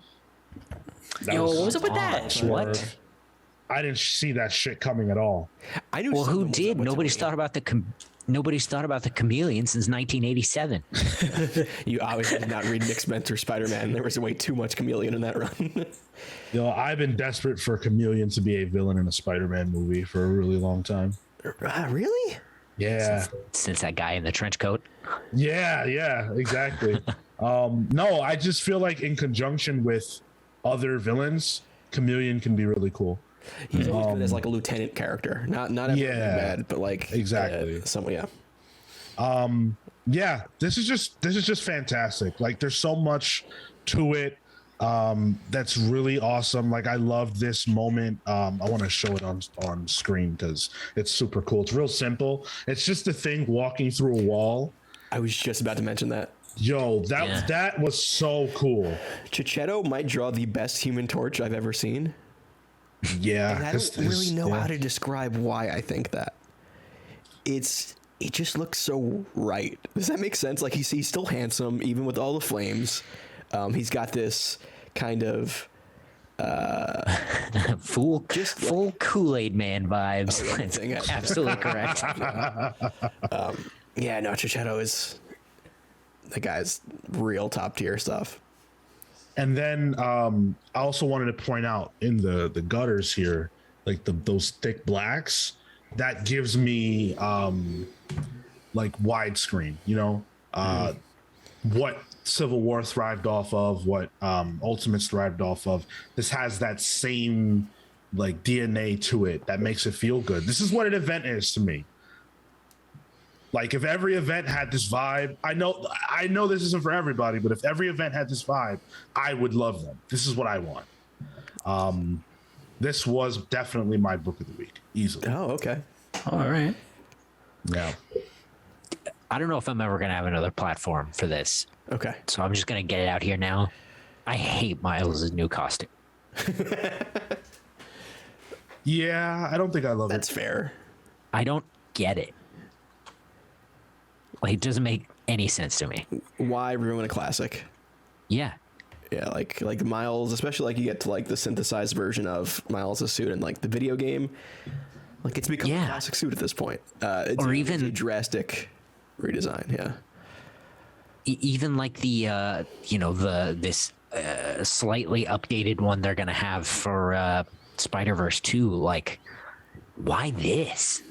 [SPEAKER 2] What was up with that?
[SPEAKER 4] What?
[SPEAKER 3] I didn't see that shit coming at all.
[SPEAKER 1] I knew.
[SPEAKER 4] Well, who did? Nobody's thought about the Chameleon since 1987.
[SPEAKER 1] You obviously did not read Nick Spencer Spider-Man. There was way too much Chameleon in that run.
[SPEAKER 3] I've been desperate for Chameleon to be a villain in a Spider-Man movie for a really long time.
[SPEAKER 1] Really?
[SPEAKER 3] Yeah.
[SPEAKER 4] Since that guy in the trench coat.
[SPEAKER 3] Yeah, exactly. No, I just feel like in conjunction with other villains, Chameleon can be really cool.
[SPEAKER 1] He's always good as like a lieutenant character, not bad, but like
[SPEAKER 3] exactly. Yeah, this is just fantastic. Like there's so much to it that's really awesome. Like I love this moment. I want to show it on screen because it's super cool. It's real simple. It's just a thing walking through a wall.
[SPEAKER 1] I was just about to mention that.
[SPEAKER 3] Yo, that was so cool.
[SPEAKER 1] Chichetto might draw the best Human Torch I've ever seen.
[SPEAKER 3] Yeah,
[SPEAKER 1] and I don't really know how to describe why I think that. It just looks so right. Does that make sense? Like he's still handsome even with all the flames. He's got this kind of
[SPEAKER 4] full Kool-Aid Man vibes. That's absolutely correct.
[SPEAKER 1] Yeah, no, Chichetto is the guy's real top tier stuff.
[SPEAKER 3] And then I also wanted to point out in the gutters here, like those thick blacks, that gives me like widescreen, what Civil War thrived off of, what Ultimates thrived off of. This has that same like DNA to it that makes it feel good. This is what an event is to me. Like if every event had this vibe, I know this isn't for everybody, but if every event had this vibe, I would love them. This is what I want. This was definitely my book of the week, easily.
[SPEAKER 1] Oh, okay.
[SPEAKER 2] All right.
[SPEAKER 3] Yeah.
[SPEAKER 4] I don't know if I'm ever going to have another platform for this.
[SPEAKER 1] Okay.
[SPEAKER 4] So I'm just going to get it out here now. I hate Miles' new costume.
[SPEAKER 3] Yeah, I don't think I love it.
[SPEAKER 1] That's fair.
[SPEAKER 4] I don't get it. Like, it doesn't make any sense to me.
[SPEAKER 1] Why ruin a classic?
[SPEAKER 4] Yeah.
[SPEAKER 1] Yeah, like Miles, especially like you get to like the synthesized version of Miles' suit in like the video game. Like it's become a classic suit at this point. It's
[SPEAKER 4] Or
[SPEAKER 1] it's
[SPEAKER 4] even-
[SPEAKER 1] a drastic redesign. Yeah.
[SPEAKER 4] Even like the this slightly updated one they're gonna have for Spider-Verse 2. Like, why this?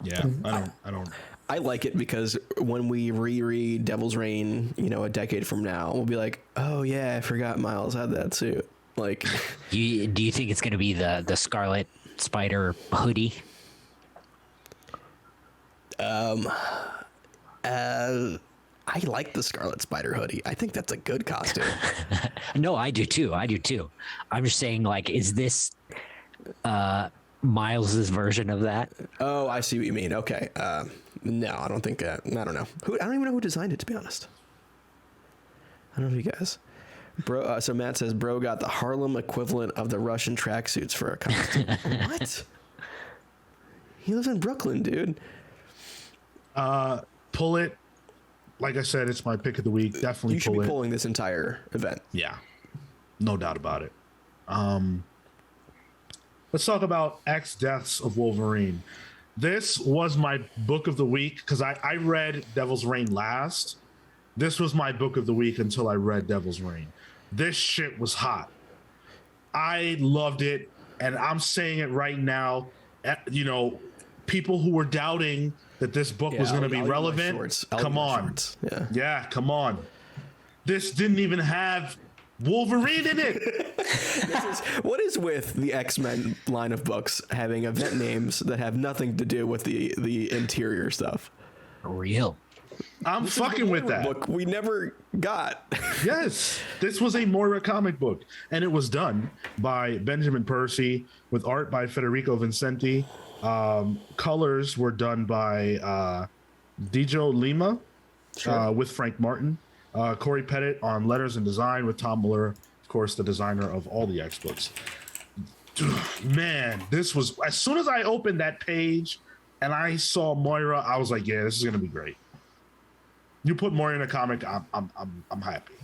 [SPEAKER 3] Yeah, I don't.
[SPEAKER 1] I like it because when we reread Devil's Reign, a decade from now, we'll be like, oh yeah, I forgot Miles had that suit. Like,
[SPEAKER 4] Do you think it's gonna be the Scarlet Spider hoodie?
[SPEAKER 1] I like the Scarlet Spider hoodie. I think that's a good costume.
[SPEAKER 4] No, I do too. I'm just saying, like, is this Miles's version of that?
[SPEAKER 1] Oh, I see what you mean. Okay. No, I don't think that. I don't know. I don't even know who designed it, to be honest. I don't know if you guys. Bro, so Matt says, bro got the Harlem equivalent of the Russian tracksuits for a costume. What? He lives in Brooklyn, dude.
[SPEAKER 3] Pull it. Like I said, it's my pick of the week. Definitely
[SPEAKER 1] You should
[SPEAKER 3] pull
[SPEAKER 1] be
[SPEAKER 3] it.
[SPEAKER 1] pulling this entire event.
[SPEAKER 3] Yeah, no doubt about it. Let's talk about X Deaths of Wolverine. This was my book of the week because I read Devil's Reign last. This was my book of the week until I read Devil's Reign. This shit was hot. I loved it, and I'm saying it right now. People who were doubting that this book was going to be relevant, come on. Yeah, come on. This didn't even have Wolverine in it.
[SPEAKER 1] What is with the X-Men line of books having event names that have nothing to do with the interior stuff?
[SPEAKER 4] Real.
[SPEAKER 3] I'm fucking with that.
[SPEAKER 1] Book we never got.
[SPEAKER 3] Yes, this was a Moira comic book, and it was done by Benjamin Percy with art by Federico Vincenti. Colors were done by Dijo Lima with Frank Martin. Corey Pettit on letters and design with Tom Muller, of course, the designer of all the X books. Dude, man, this was, as soon as I opened that page and I saw Moira, I was like, yeah, this is gonna be great. You put Moira in a comic, I'm happy.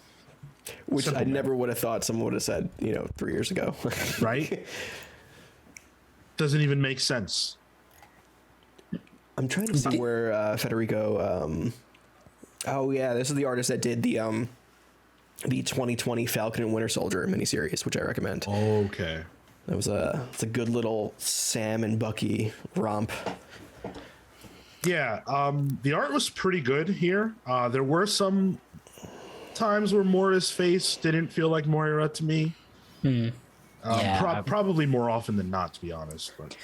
[SPEAKER 1] Which
[SPEAKER 3] Simple,
[SPEAKER 1] I
[SPEAKER 3] man.
[SPEAKER 1] never would have thought someone would have said, 3 years ago.
[SPEAKER 3] Right? Doesn't even make sense.
[SPEAKER 1] I'm trying to see where Federico. Oh yeah, this is the artist that did the 2020 Falcon and Winter Soldier miniseries, which I recommend.
[SPEAKER 3] Okay.
[SPEAKER 1] It's a good little Sam and Bucky romp.
[SPEAKER 3] Yeah, the art was pretty good here. There were some times where Moira's face didn't feel like Moira to me. Probably more often than not, to be honest. But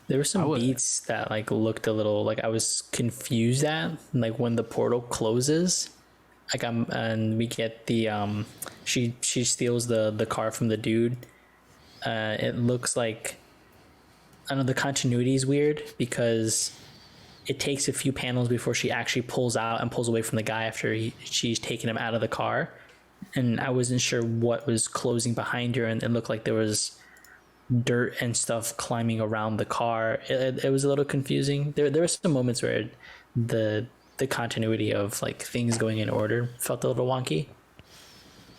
[SPEAKER 2] There were some beats that like looked a little like I was confused at, like when the portal closes, and we get the she steals the car from the dude. It looks like, I don't know, the continuity is weird because it takes a few panels before she actually pulls out and pulls away from the guy after she's taken him out of the car, and I wasn't sure what was closing behind her, and it looked like there was dirt and stuff climbing around the car. It was a little confusing. There were some moments where the continuity of like things going in order felt a little wonky.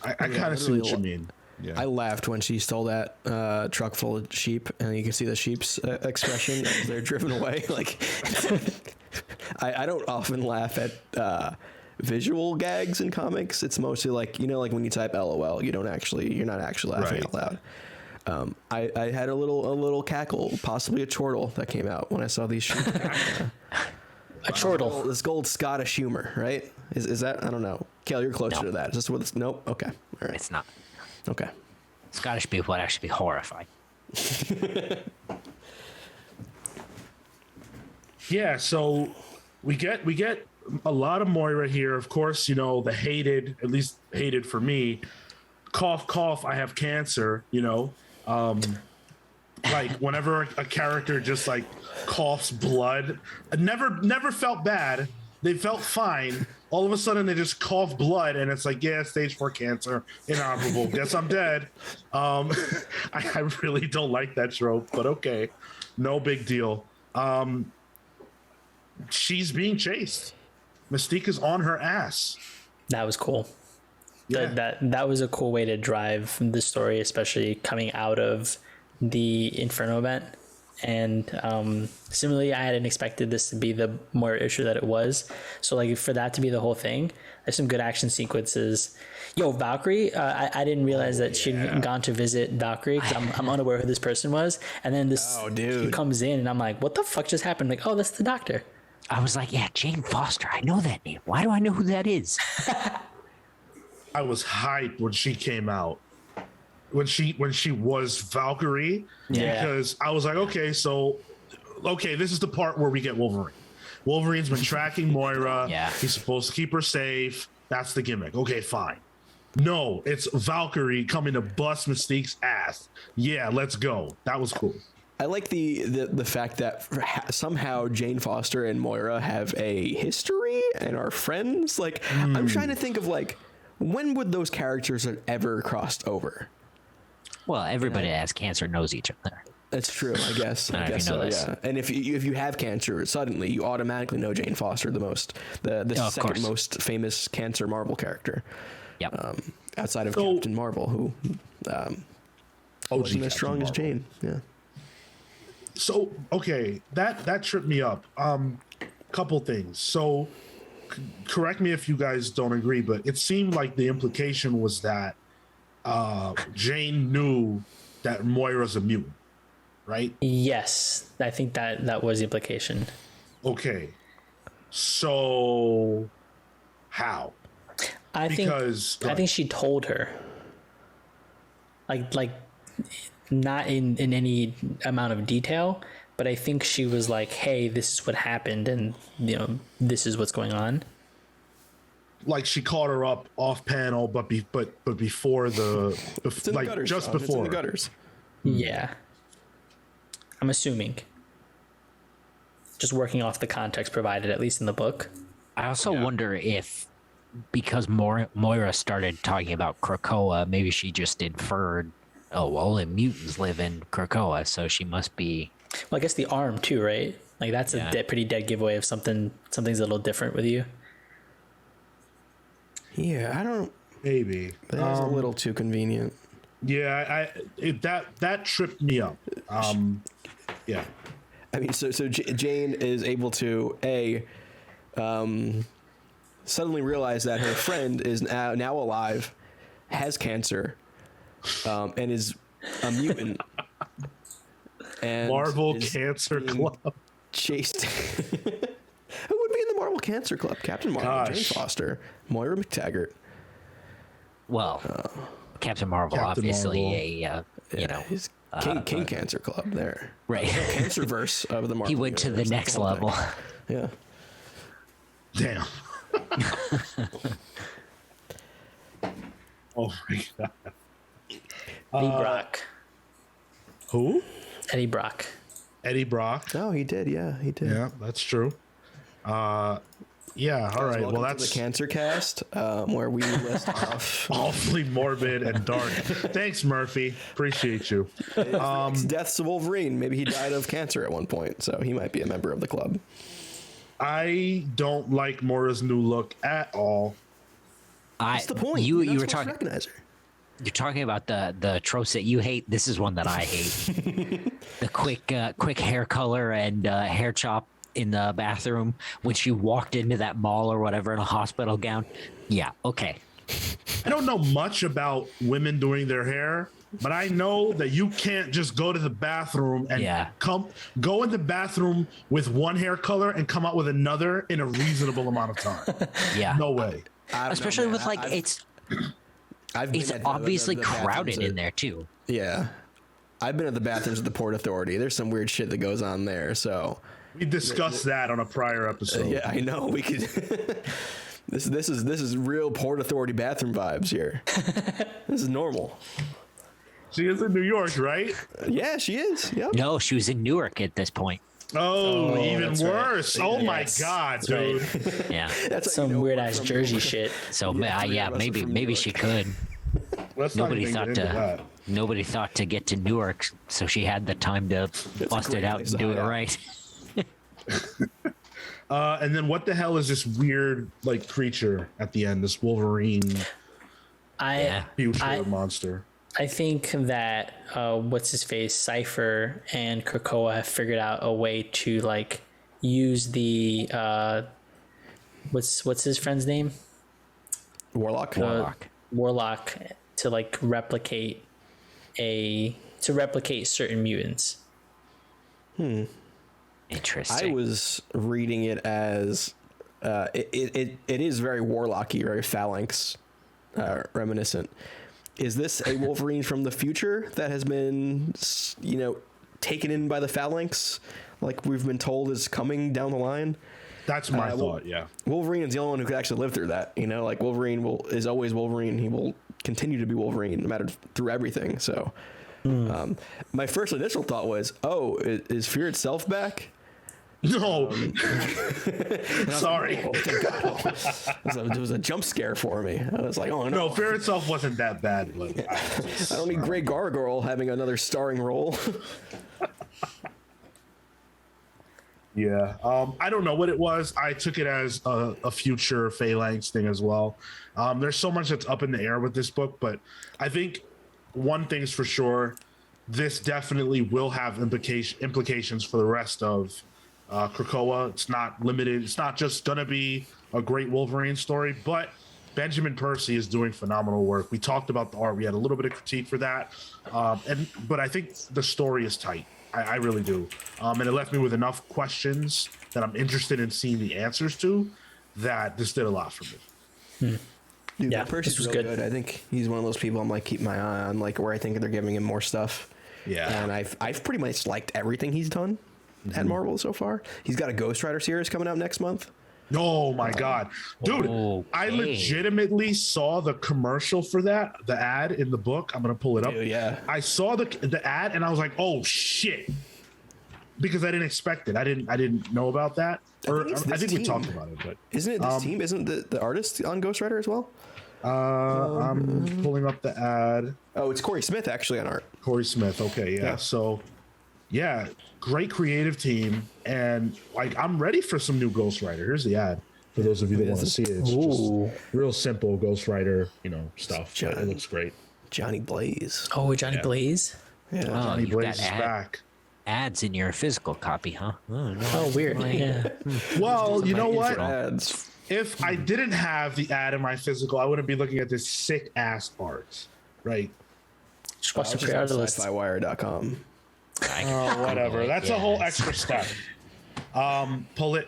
[SPEAKER 3] I kind of see what you mean. Yeah.
[SPEAKER 1] I laughed when she stole that truck full of sheep, and you can see the sheep's expression as they're driven away. Like, I don't often laugh at visual gags in comics. It's mostly like, like when you type LOL, you're not actually laughing out loud. I had a little cackle, possibly a chortle that came out when I saw these sheep.
[SPEAKER 2] A chortle.
[SPEAKER 1] This gold Scottish humor, right? Is that, I don't know. Kale, you're closer to that. Is this what it's, nope? Okay. All right.
[SPEAKER 4] It's not.
[SPEAKER 1] Okay.
[SPEAKER 4] Scottish people would actually be horrified.
[SPEAKER 3] Yeah, so we get a lot of Moira here. Of course, the hated, at least hated for me, cough, cough, I have cancer, like whenever a character just like coughs blood, I never felt bad. They felt fine. All of a sudden they just cough blood and it's like, yeah, stage 4 cancer, inoperable. Guess I'm dead. I really don't like that trope, but okay. No big deal. She's being chased. Mystique is on her ass.
[SPEAKER 2] That was cool.
[SPEAKER 3] Yeah.
[SPEAKER 2] That was a cool way to drive the story, especially coming out of the Inferno event. And similarly, I hadn't expected this to be the more issue that it was. So like for that to be the whole thing, there's some good action sequences. Yo, Valkyrie, I didn't realize that she'd gone to visit Valkyrie because I'm unaware who this person was. And then this she comes in and I'm like, what the fuck just happened? Like, oh, that's the doctor.
[SPEAKER 4] I was like, yeah, Jane Foster. I know that name. Why do I know who that is?
[SPEAKER 3] I was hyped when she came out. When she was Valkyrie, because I was like, okay, this is the part where we get Wolverine. Wolverine's been tracking Moira.
[SPEAKER 4] Yeah.
[SPEAKER 3] He's supposed to keep her safe. That's the gimmick. Okay, fine. No, it's Valkyrie coming to bust Mystique's ass. Yeah, let's go. That was cool.
[SPEAKER 1] I like the fact that somehow Jane Foster and Moira have a history and are friends. Like, I'm trying to think of like, when would those characters have ever crossed over?
[SPEAKER 4] Well, everybody that has cancer knows each other.
[SPEAKER 1] That's true, I guess. I guess so, yeah. And if you have cancer, suddenly you automatically know Jane Foster the second most famous cancer Marvel character.
[SPEAKER 4] Yep.
[SPEAKER 1] Outside of Captain Marvel, who wasn't as strong as Jane. Yeah.
[SPEAKER 3] So okay, that tripped me up. Couple things. So correct me if you guys don't agree, but it seemed like the implication was that Jane knew that Moira's a mutant, right?
[SPEAKER 2] Yes, I think that was the implication.
[SPEAKER 3] Okay, so how?
[SPEAKER 2] I think she told her. Like not in any amount of detail, but I think she was like, "Hey, this is what happened, and this is what's going on."
[SPEAKER 3] Like she caught her up off panel, but before the like
[SPEAKER 1] gutters,
[SPEAKER 3] just
[SPEAKER 1] Sean.
[SPEAKER 3] before
[SPEAKER 1] It's in the gutters.
[SPEAKER 2] Yeah, I'm assuming. Just working off the context provided, at least in the book.
[SPEAKER 4] I also wonder if, because Moira started talking about Krakoa, maybe she just inferred, oh, well, only mutants live in Krakoa, so she must be.
[SPEAKER 2] Well, I guess the arm too, right? Like that's a pretty dead giveaway of something's a little different with you.
[SPEAKER 1] Yeah, I don't.
[SPEAKER 3] maybe
[SPEAKER 1] That was a little too convenient.
[SPEAKER 3] Yeah, that tripped me up. Yeah.
[SPEAKER 1] I mean, so Jane is able to suddenly realize that her friend is now alive, has cancer, and is a mutant. And
[SPEAKER 3] Marvel Cancer Club.
[SPEAKER 1] Chased. Who would be in the Marvel Cancer Club? Captain Marvel, Jane Foster, Moira McTaggart.
[SPEAKER 4] Well, Captain Marvel, obviously
[SPEAKER 1] He's King Cancer Club there.
[SPEAKER 4] Right.
[SPEAKER 1] Cancerverse of the Marvel.
[SPEAKER 4] He went to the next level.
[SPEAKER 1] Yeah.
[SPEAKER 3] Damn. Oh my god.
[SPEAKER 2] Eddie Brock.
[SPEAKER 3] Who?
[SPEAKER 2] Eddie Brock.
[SPEAKER 3] Eddie Brock.
[SPEAKER 1] Oh, he did. Yeah, he did.
[SPEAKER 3] Yeah, that's true. Yeah. All right. Well, that's
[SPEAKER 1] the Cancer Cast, where we list off
[SPEAKER 3] awfully morbid and dark. Thanks, Murphy. Appreciate you.
[SPEAKER 1] it's Deaths of Wolverine. Maybe he died of cancer at one point, so he might be a member of the club.
[SPEAKER 3] I don't like Moira's new look at all.
[SPEAKER 1] What's the point?
[SPEAKER 4] You
[SPEAKER 1] You're
[SPEAKER 4] were talking.
[SPEAKER 1] Recognize her.
[SPEAKER 4] You're talking about the tropes that you hate. This is one that I hate. The quick hair color and hair chop in the bathroom when she walked into that mall or whatever in a hospital gown. Yeah, okay.
[SPEAKER 3] I don't know much about women doing their hair, but I know that you can't just go to the bathroom and go in the bathroom with one hair color and come out with another in a reasonable amount of time.
[SPEAKER 4] Yeah.
[SPEAKER 3] No way.
[SPEAKER 4] Especially with like it's obviously crowded in there too.
[SPEAKER 1] Yeah. I've been at the bathrooms at the Port Authority. There's some weird shit that goes on there, so
[SPEAKER 3] we discussed that on a prior episode.
[SPEAKER 1] Yeah, I know. We could. This is real Port Authority bathroom vibes here. This is normal.
[SPEAKER 3] She is in New York, right?
[SPEAKER 1] Yeah, she is. Yep.
[SPEAKER 4] No, she was in Newark at this point.
[SPEAKER 3] Oh, even worse. Right. Oh my God, dude.
[SPEAKER 2] Right.
[SPEAKER 4] Yeah.
[SPEAKER 2] That's some weird ass Jersey shit.
[SPEAKER 4] So maybe she could. Nobody thought to get to Newark, so she had the time to bust it out and do it right.
[SPEAKER 3] And then what the hell is this weird like creature at the end? This Wolverine future monster.
[SPEAKER 2] I think that what's his face, Cypher and Krakoa have figured out a way to like use the what's his friend's name?
[SPEAKER 1] Warlock.
[SPEAKER 2] Warlock to like replicate certain mutants.
[SPEAKER 4] Interesting.
[SPEAKER 1] I was reading it as it is very Warlocky, very Phalanx reminiscent. Is this a Wolverine from the future that has been, taken in by the Phalanx, like we've been told is coming down the line?
[SPEAKER 3] That's my thought. Yeah.
[SPEAKER 1] Wolverine is the only one who could actually live through that. Like Wolverine is always Wolverine. He will continue to be Wolverine no matter through everything. So, my first initial thought was, oh, is Fear itself back?
[SPEAKER 3] No. Sorry.
[SPEAKER 1] Oh, thank God. It was a jump scare for me. I was like, oh no.
[SPEAKER 3] No, Fear itself wasn't that bad. But
[SPEAKER 1] I don't need Grey Gargoyle having another starring role.
[SPEAKER 3] Yeah. I don't know what it was. I took it as a future Phalanx thing as well. There's so much that's up in the air with this book, but I think one thing's for sure, this definitely will have implications for the rest of Krakoa. It's not limited. It's not just going to be a great Wolverine story, but Benjamin Percy is doing phenomenal work. We talked about the art. We had a little bit of critique for that. But I think the story is tight. I really do. And it left me with enough questions that I'm interested in seeing the answers to, that this did a lot for me.
[SPEAKER 1] Dude,
[SPEAKER 2] Yeah,
[SPEAKER 1] Percy's
[SPEAKER 2] this was
[SPEAKER 1] really
[SPEAKER 2] good.
[SPEAKER 1] good. I think he's one of those people I'm like keep my eye on, like where I think they're giving him more stuff.
[SPEAKER 3] Yeah.
[SPEAKER 1] And I've pretty much liked everything he's done at Marvel so far. He's got a Ghost Rider series coming out next month.
[SPEAKER 3] Oh my God, dude! I
[SPEAKER 4] Okay.
[SPEAKER 3] legitimately saw the commercial for that, the ad in the book. I'm gonna pull it up.
[SPEAKER 1] Dude, yeah.
[SPEAKER 3] I saw the ad and I was like, oh shit, because I didn't expect it. I didn't know about that. Or
[SPEAKER 1] it's
[SPEAKER 3] I
[SPEAKER 1] this
[SPEAKER 3] think we
[SPEAKER 1] team.
[SPEAKER 3] talked about it, but
[SPEAKER 1] Isn't it this team? Isn't the artist on Ghost Rider as well?
[SPEAKER 3] I'm pulling up the ad.
[SPEAKER 1] Oh, it's Corey Smith actually on art.
[SPEAKER 3] Corey Smith. Okay, yeah. So, yeah, great creative team, and like I'm ready for some new Ghost Rider. Here's the ad for those of you that want to see it. It's
[SPEAKER 2] Ooh.
[SPEAKER 3] just real simple Ghost Rider, stuff.
[SPEAKER 1] John.
[SPEAKER 3] It looks great.
[SPEAKER 1] Johnny Blaze.
[SPEAKER 2] Oh, Johnny Blaze.
[SPEAKER 1] Yeah.
[SPEAKER 3] Johnny
[SPEAKER 4] you've
[SPEAKER 3] Blaze
[SPEAKER 4] got
[SPEAKER 3] is back.
[SPEAKER 4] ads in your physical copy, huh? Oh, no.
[SPEAKER 2] Oh, weird. Yeah.
[SPEAKER 3] Well, you know what?
[SPEAKER 1] Ads.
[SPEAKER 3] If I didn't have the ad in my physical, I wouldn't be looking at this sick ass art, right?
[SPEAKER 2] Just watch the
[SPEAKER 1] Just on
[SPEAKER 2] pre-order list.
[SPEAKER 1] sci-fiwire.com.
[SPEAKER 3] Oh, whatever. That's a whole extra step. Pull it.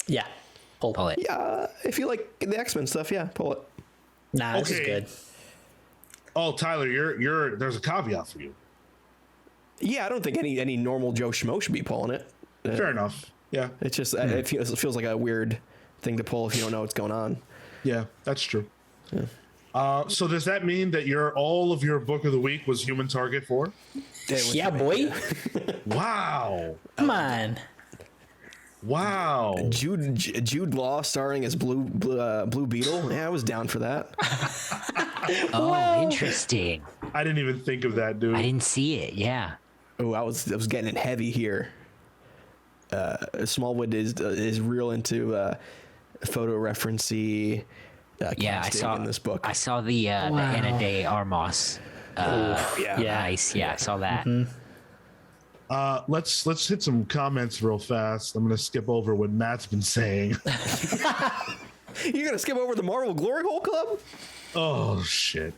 [SPEAKER 2] Yeah.
[SPEAKER 4] Pull it.
[SPEAKER 1] Yeah, if you like the X-Men stuff, yeah, pull it.
[SPEAKER 2] Nah, this is
[SPEAKER 3] Okay.
[SPEAKER 2] good.
[SPEAKER 3] Oh, Tyler, you're. There's a caveat for you.
[SPEAKER 1] Yeah, I don't think any normal Joe Schmo should be pulling it.
[SPEAKER 3] Fair enough. Yeah.
[SPEAKER 1] It's just it feels like a weird thing to pull if you don't know what's going on.
[SPEAKER 3] Yeah, that's true. So does that mean that all of your book of the week was Human Target 4?
[SPEAKER 2] Yeah, boy.
[SPEAKER 3] Wow.
[SPEAKER 2] Come on.
[SPEAKER 3] Wow.
[SPEAKER 1] Jude Law starring as Blue Beetle. Yeah, I was down for that.
[SPEAKER 4] Oh, interesting.
[SPEAKER 3] I didn't even think of that, dude.
[SPEAKER 4] I didn't see it. Yeah.
[SPEAKER 1] Oh, I was getting it heavy here. Smallwood is real into photo referency.
[SPEAKER 4] Yeah, I saw
[SPEAKER 1] in this book.
[SPEAKER 4] I saw the Anna de Armas.
[SPEAKER 1] yeah.
[SPEAKER 4] Nice. Yeah, I saw that.
[SPEAKER 3] Let's hit some comments real fast. I'm gonna skip over what Matt's been saying.
[SPEAKER 1] You're gonna skip over the Marvel Glory Hole Club?
[SPEAKER 3] Oh shit.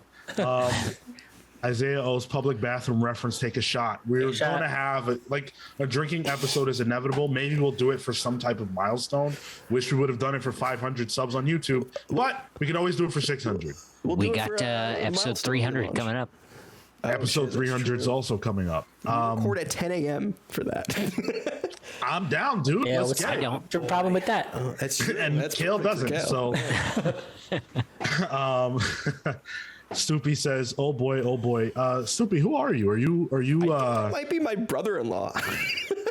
[SPEAKER 3] Isaiah O's public bathroom reference. Take a shot. We're going to have a drinking episode is inevitable. Maybe we'll do it for some type of milestone. Wish we would have done it for 500 subs on YouTube, but we can always do it for 600.
[SPEAKER 4] We got episode 300 coming up.
[SPEAKER 3] Episode 300 is also coming up.
[SPEAKER 1] Record at 10 a.m. for that.
[SPEAKER 3] I'm down, dude.
[SPEAKER 2] Yeah,
[SPEAKER 3] Let's get it.
[SPEAKER 2] what's the problem with that?
[SPEAKER 3] And Kale doesn't. So, Stoopy says, "Oh boy, oh boy." Stoopy, who are you? Are you?
[SPEAKER 1] Might be my brother-in-law.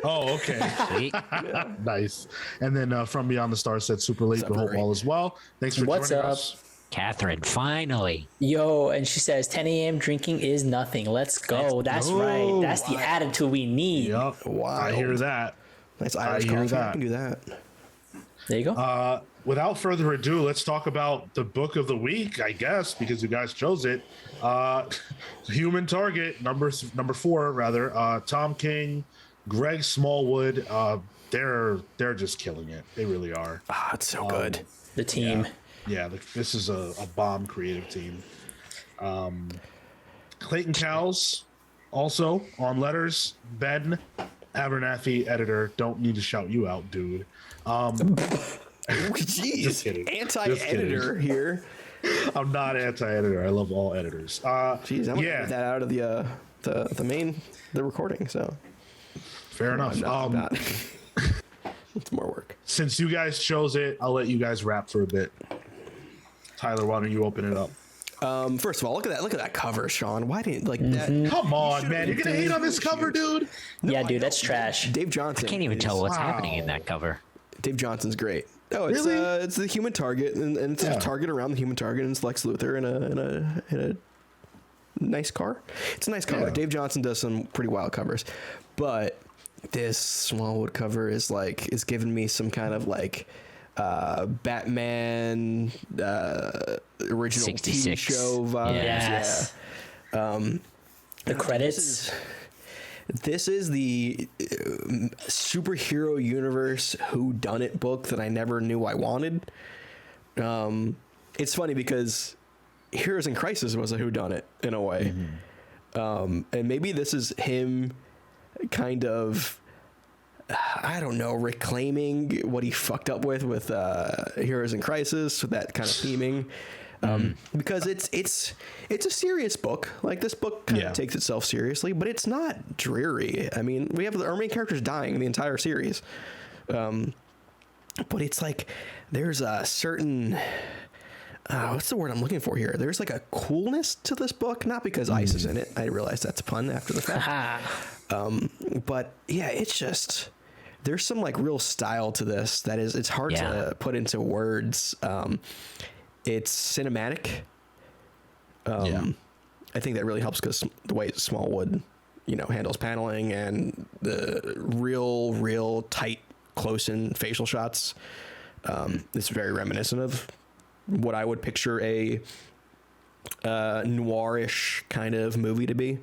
[SPEAKER 3] Oh, okay.
[SPEAKER 4] Sweet.
[SPEAKER 3] Nice. And then From Beyond the Stars said, "Super late, but hope
[SPEAKER 1] Barry?
[SPEAKER 3] all is well." Thanks for
[SPEAKER 2] What's
[SPEAKER 3] joining
[SPEAKER 2] up?
[SPEAKER 3] us.
[SPEAKER 4] Catherine, finally.
[SPEAKER 2] Yo, and she says 10 a.m. drinking is nothing. Let's go. That's right. That's the attitude we need.
[SPEAKER 3] Yep.
[SPEAKER 1] Wow.
[SPEAKER 3] I hear that.
[SPEAKER 1] Nice
[SPEAKER 3] I
[SPEAKER 1] Irish
[SPEAKER 3] hear
[SPEAKER 1] coffee. I
[SPEAKER 3] that.
[SPEAKER 1] can do that.
[SPEAKER 2] There you go.
[SPEAKER 3] Without further ado, let's talk about the book of the week, I guess, because you guys chose it. Human Target, number 4, rather. Tom King, Greg Smallwood. They're just killing it. They really are.
[SPEAKER 1] Ah, it's so good.
[SPEAKER 2] The team.
[SPEAKER 3] Yeah, this is a bomb creative team. Clayton Cowles, also on letters. Ben Abernathy, editor. Don't need to shout you out, dude.
[SPEAKER 1] Jeez,
[SPEAKER 3] Just kidding.
[SPEAKER 1] Anti-editor here.
[SPEAKER 3] I'm not anti-editor. I love all editors.
[SPEAKER 1] Jeez, I'm gonna get that out of the recording. So
[SPEAKER 3] fair enough.
[SPEAKER 1] Not. It's more work.
[SPEAKER 3] Since you guys chose it, I'll let you guys rap for a bit. Tyler, why don't you open it up?
[SPEAKER 1] First of all, look at that cover, Sean. Why didn't that?
[SPEAKER 3] Come on, man! You're gonna hate on this cover, dude.
[SPEAKER 2] Yeah, dude, that's trash.
[SPEAKER 1] Dave Johnson.
[SPEAKER 4] I can't even tell what's happening in that cover.
[SPEAKER 1] Dave Johnson's great. Oh, it's
[SPEAKER 3] Really?
[SPEAKER 1] it's the Human Target, and it's a target around the Human Target, and it's Lex Luthor in a nice car. It's a nice cover.
[SPEAKER 3] Yeah.
[SPEAKER 1] Dave Johnson does some pretty wild covers, but this Smallwood cover is giving me some kind of Batman original TV
[SPEAKER 4] 66.
[SPEAKER 1] show vibes.
[SPEAKER 2] Yes.
[SPEAKER 1] Yeah.
[SPEAKER 2] The credits.
[SPEAKER 1] This is the superhero universe whodunit book that I never knew I wanted. It's funny because Heroes in Crisis was a whodunit in a way. And maybe this is him kind of, I don't know, reclaiming what he fucked up with Heroes in Crisis, with that kind of theming. Because it's a serious book. Like, this book kind of takes itself seriously, but it's not dreary. I mean, we have our main characters dying in the entire series. But it's like, there's a certain, what's the word I'm looking for here? There's like a coolness to this book, not because ice is in it. I realized that's a pun after the fact. But yeah, it's just, there's some like real style to this that is, it's hard to put into words. It's cinematic. I think that really helps because the way Smallwood, handles paneling and the real tight, close-in facial shots. It's very reminiscent of what I would picture a noirish kind of movie to be.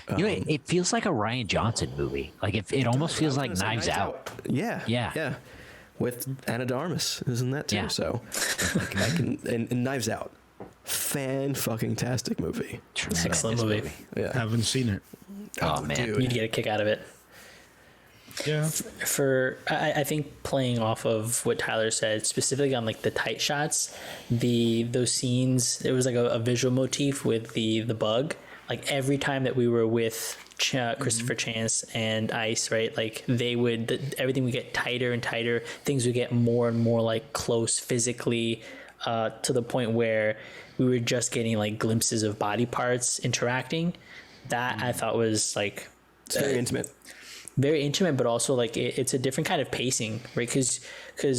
[SPEAKER 4] It feels like a Ryan Johnson movie. Like it almost feels like Knives Out.
[SPEAKER 1] Yeah. With Anna de Armas, isn't that too?
[SPEAKER 4] Yeah.
[SPEAKER 1] So, and Knives Out, fan-fucking-tastic movie.
[SPEAKER 2] Excellent movie.
[SPEAKER 1] Yeah,
[SPEAKER 3] Haven't seen it.
[SPEAKER 4] Oh man,
[SPEAKER 1] dude.
[SPEAKER 2] You'd get a kick out of it.
[SPEAKER 3] Yeah.
[SPEAKER 2] I think playing off of what Tyler said, specifically on like the tight shots, those scenes, it was like a visual motif with the bug. Like every time that we were with Christopher Chance and Ice, right? Like everything would get tighter and tighter. Things would get more and more like close physically, to the point where we were just getting like glimpses of body parts interacting. That I thought was like,
[SPEAKER 1] it's very intimate,
[SPEAKER 2] but also like it's a different kind of pacing, right? Because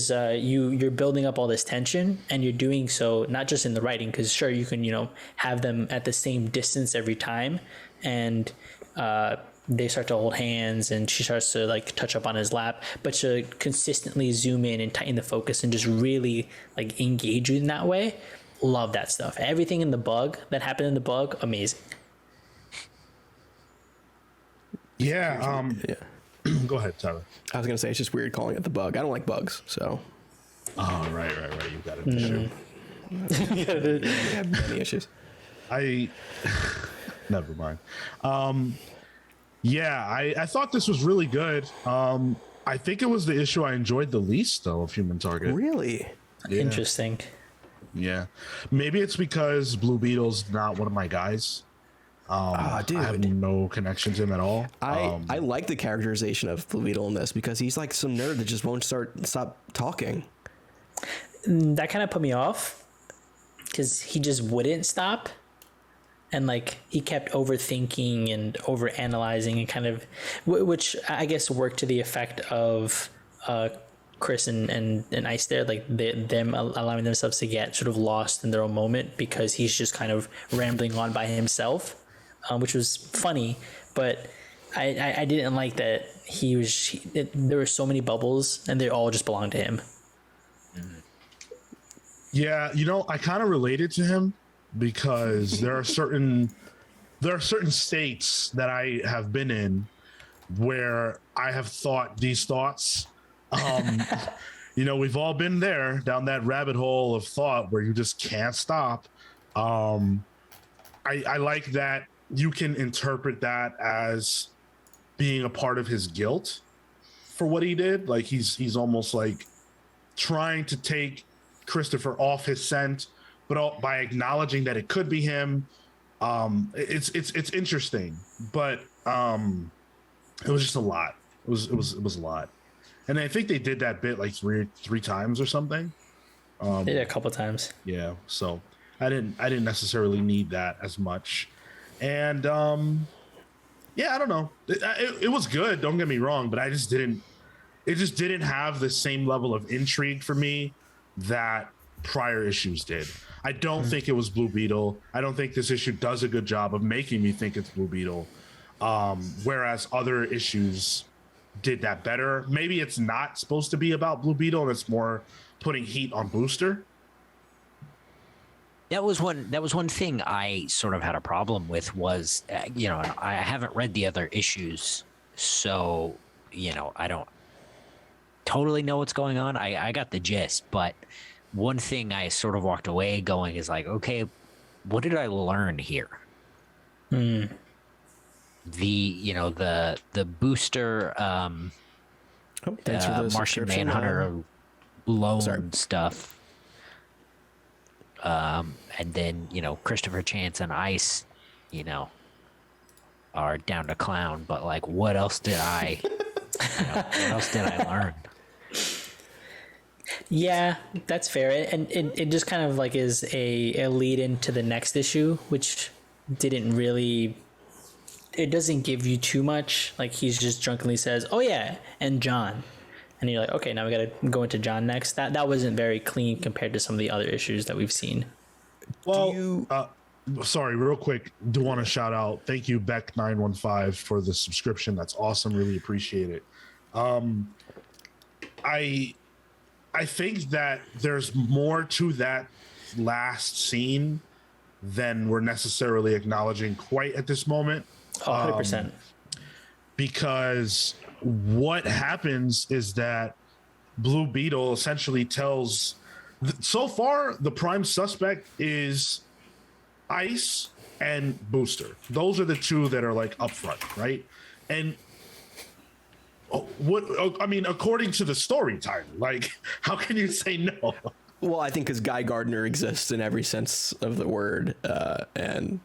[SPEAKER 2] you're building up all this tension, and you're doing so not just in the writing, because sure you can have them at the same distance every time, and they start to hold hands and she starts to like touch up on his lap, but to consistently zoom in and tighten the focus and just really like engage you in that way. Love that stuff. Everything in the bug that happened in the bug, amazing.
[SPEAKER 3] Yeah. Go ahead, Tyler.
[SPEAKER 1] I was gonna say it's just weird calling it the bug. I don't like bugs, so.
[SPEAKER 3] Oh, right. You got it. Sure.
[SPEAKER 1] I have many issues.
[SPEAKER 3] Never mind. I thought this was really good. I think it was the issue I enjoyed the least, though, of Human Target.
[SPEAKER 1] Really?
[SPEAKER 3] Yeah.
[SPEAKER 2] Interesting.
[SPEAKER 3] Yeah. Maybe it's because Blue Beetle's not one of my guys.
[SPEAKER 1] Dude.
[SPEAKER 3] I have no connection to him at all.
[SPEAKER 1] I like the characterization of Blue Beetle in this because he's like some nerd that just won't stop talking.
[SPEAKER 2] That kind of put me off because he just wouldn't stop. And like he kept overthinking and overanalyzing and kind of, which I guess worked to the effect of Chris and Ice there, like them allowing themselves to get sort of lost in their own moment because he's just kind of rambling on by himself, which was funny. But I didn't like that there were so many bubbles and they all just belonged to him.
[SPEAKER 3] Yeah, I kind of related to him because there are certain states that I have been in where I have thought these thoughts. We've all been there, down that rabbit hole of thought where you just can't stop. I like that you can interpret that as being a part of his guilt for what he did. Like he's almost like trying to take Christopher off his scent, but by acknowledging that it could be him. It's interesting, but it was just a lot. It was a lot, and I think they did that bit like three times or something.
[SPEAKER 2] They did a couple times.
[SPEAKER 3] Yeah, so I didn't necessarily need that as much, and yeah, I don't know. It was good. Don't get me wrong, but it just didn't have the same level of intrigue for me that prior issues did. I don't think it was Blue Beetle. I don't think this issue does a good job of making me think it's Blue Beetle. Whereas other issues did that better. Maybe it's not supposed to be about Blue Beetle and it's more putting heat on Booster.
[SPEAKER 4] That was one thing I sort of had a problem with was, I haven't read the other issues, so, I don't totally know what's going on. I got the gist, but one thing I sort of walked away going is like, okay, what did I learn here? The Booster
[SPEAKER 1] thanks for the
[SPEAKER 4] Martian Manhunter loan stuff. And then, Christopher Chance and Ice, are down to clown, but like, what else did I learn?
[SPEAKER 2] Yeah, that's fair. And it just kind of like is a lead into the next issue, which didn't really, it doesn't give you too much. Like he's just drunkenly says, oh yeah, and John. And you're like, okay, now we got to go into John next. That wasn't very clean compared to some of the other issues that we've seen.
[SPEAKER 3] Well, sorry, real quick. Do want to shout out. Thank you, Beck915, for the subscription. That's awesome. Really appreciate it. I think that there's more to that last scene than we're necessarily acknowledging quite at this moment.
[SPEAKER 2] 100%.
[SPEAKER 3] Because what happens is that Blue Beetle essentially tells, so far the prime suspect is Ice and Booster. Those are the two that are like up front, right? And according to the story title, like, how can you say no?
[SPEAKER 1] Well, I think because Guy Gardner exists in every sense of the word, and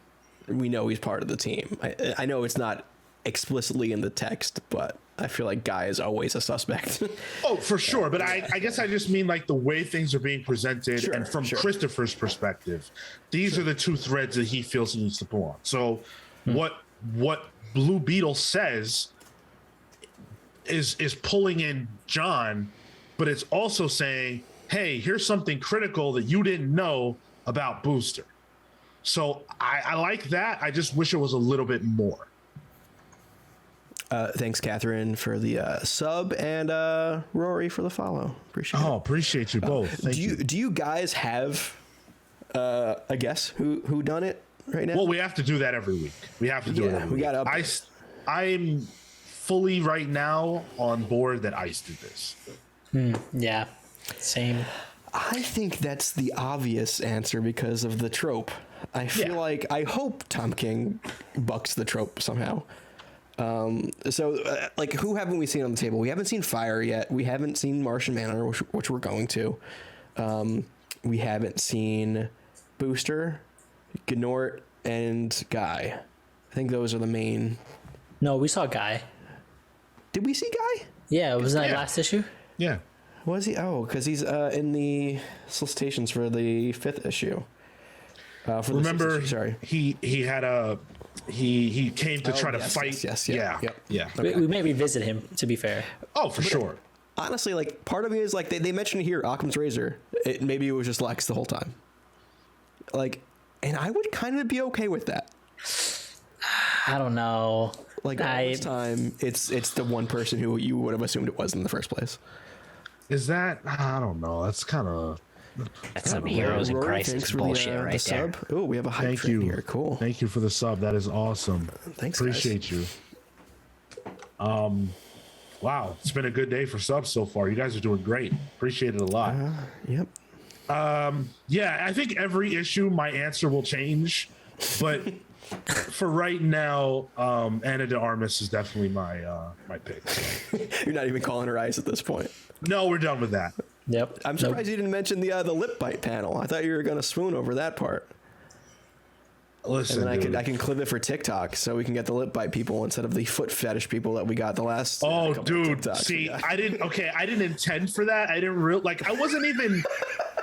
[SPEAKER 1] we know he's part of the team. I know it's not explicitly in the text, but I feel like Guy is always a suspect.
[SPEAKER 3] Oh, for sure. But I guess I just mean like the way things are being presented, and from Christopher's perspective, these are the two threads that he feels he needs to pull on. So what Blue Beetle says is pulling in John, but it's also saying, hey, here's something critical that you didn't know about Booster. So I like that. I just wish it was a little bit more.
[SPEAKER 1] Thanks, Catherine, for the sub, and Rory for the follow. Appreciate it.
[SPEAKER 3] Oh, appreciate you both. Thank you.
[SPEAKER 1] Do you guys have a guess who done it right now?
[SPEAKER 3] Well, we have to do that every week. We have to do it every week.
[SPEAKER 1] Got
[SPEAKER 3] I'm fully right now on board that Ice did this.
[SPEAKER 2] Yeah, same.
[SPEAKER 1] I think that's the obvious answer because of the trope. I feel like, I hope Tom King bucks the trope somehow. Like, who haven't we seen on the table? We haven't seen Fire yet. We haven't seen Martian Manhunter, which we're going to. We haven't seen Booster, Gnort, and Guy. I think those are the main.
[SPEAKER 2] No, we saw Guy.
[SPEAKER 1] Did we see Guy?
[SPEAKER 2] Yeah, was that last issue?
[SPEAKER 3] Yeah.
[SPEAKER 1] Was he? Oh, because he's in the solicitations for the 5th issue.
[SPEAKER 3] Remember,
[SPEAKER 1] sorry.
[SPEAKER 3] He had he came to try to fight.
[SPEAKER 1] Yes.
[SPEAKER 3] Yeah.
[SPEAKER 1] Okay.
[SPEAKER 2] We may revisit him, to be fair.
[SPEAKER 3] Oh, for sure.
[SPEAKER 1] Honestly, like, part of me is like they mentioned here Occam's razor. Maybe it was just Lex the whole time. Like, and I would kind of be okay with that.
[SPEAKER 2] I don't know.
[SPEAKER 1] Like, all this time, it's the one person who you would have assumed it was in the first place.
[SPEAKER 3] Is that? I don't know. That's kind of.
[SPEAKER 4] That's some heroes in
[SPEAKER 1] Rory,
[SPEAKER 4] crisis
[SPEAKER 1] thanks for
[SPEAKER 4] bullshit
[SPEAKER 1] the
[SPEAKER 4] right there.
[SPEAKER 1] sub. Oh, we have a hype
[SPEAKER 3] Thank
[SPEAKER 1] train
[SPEAKER 3] you.
[SPEAKER 1] here. Cool.
[SPEAKER 3] Thank you for the sub. That is awesome.
[SPEAKER 1] Thanks,
[SPEAKER 3] Appreciate you. Wow, it's been a good day for subs so far. You guys are doing great. Appreciate it a lot.
[SPEAKER 1] Yep.
[SPEAKER 3] Yeah, I think every issue my answer will change, but for right now, Anna de Armas is definitely my pick.
[SPEAKER 1] You're not even calling her ice at this point.
[SPEAKER 3] No, we're done with that.
[SPEAKER 2] Yep.
[SPEAKER 1] I'm surprised you didn't mention the lip bite panel. I thought you were going to swoon over that part.
[SPEAKER 3] Listen,
[SPEAKER 1] And then
[SPEAKER 3] dude.
[SPEAKER 1] I can clip it for TikTok so we can get the lip bite people instead of the foot fetish people that we got the last.
[SPEAKER 3] Oh,
[SPEAKER 1] couple of
[SPEAKER 3] dude.
[SPEAKER 1] TikToks we
[SPEAKER 3] See,
[SPEAKER 1] got.
[SPEAKER 3] I didn't intend for that. I didn't I wasn't even.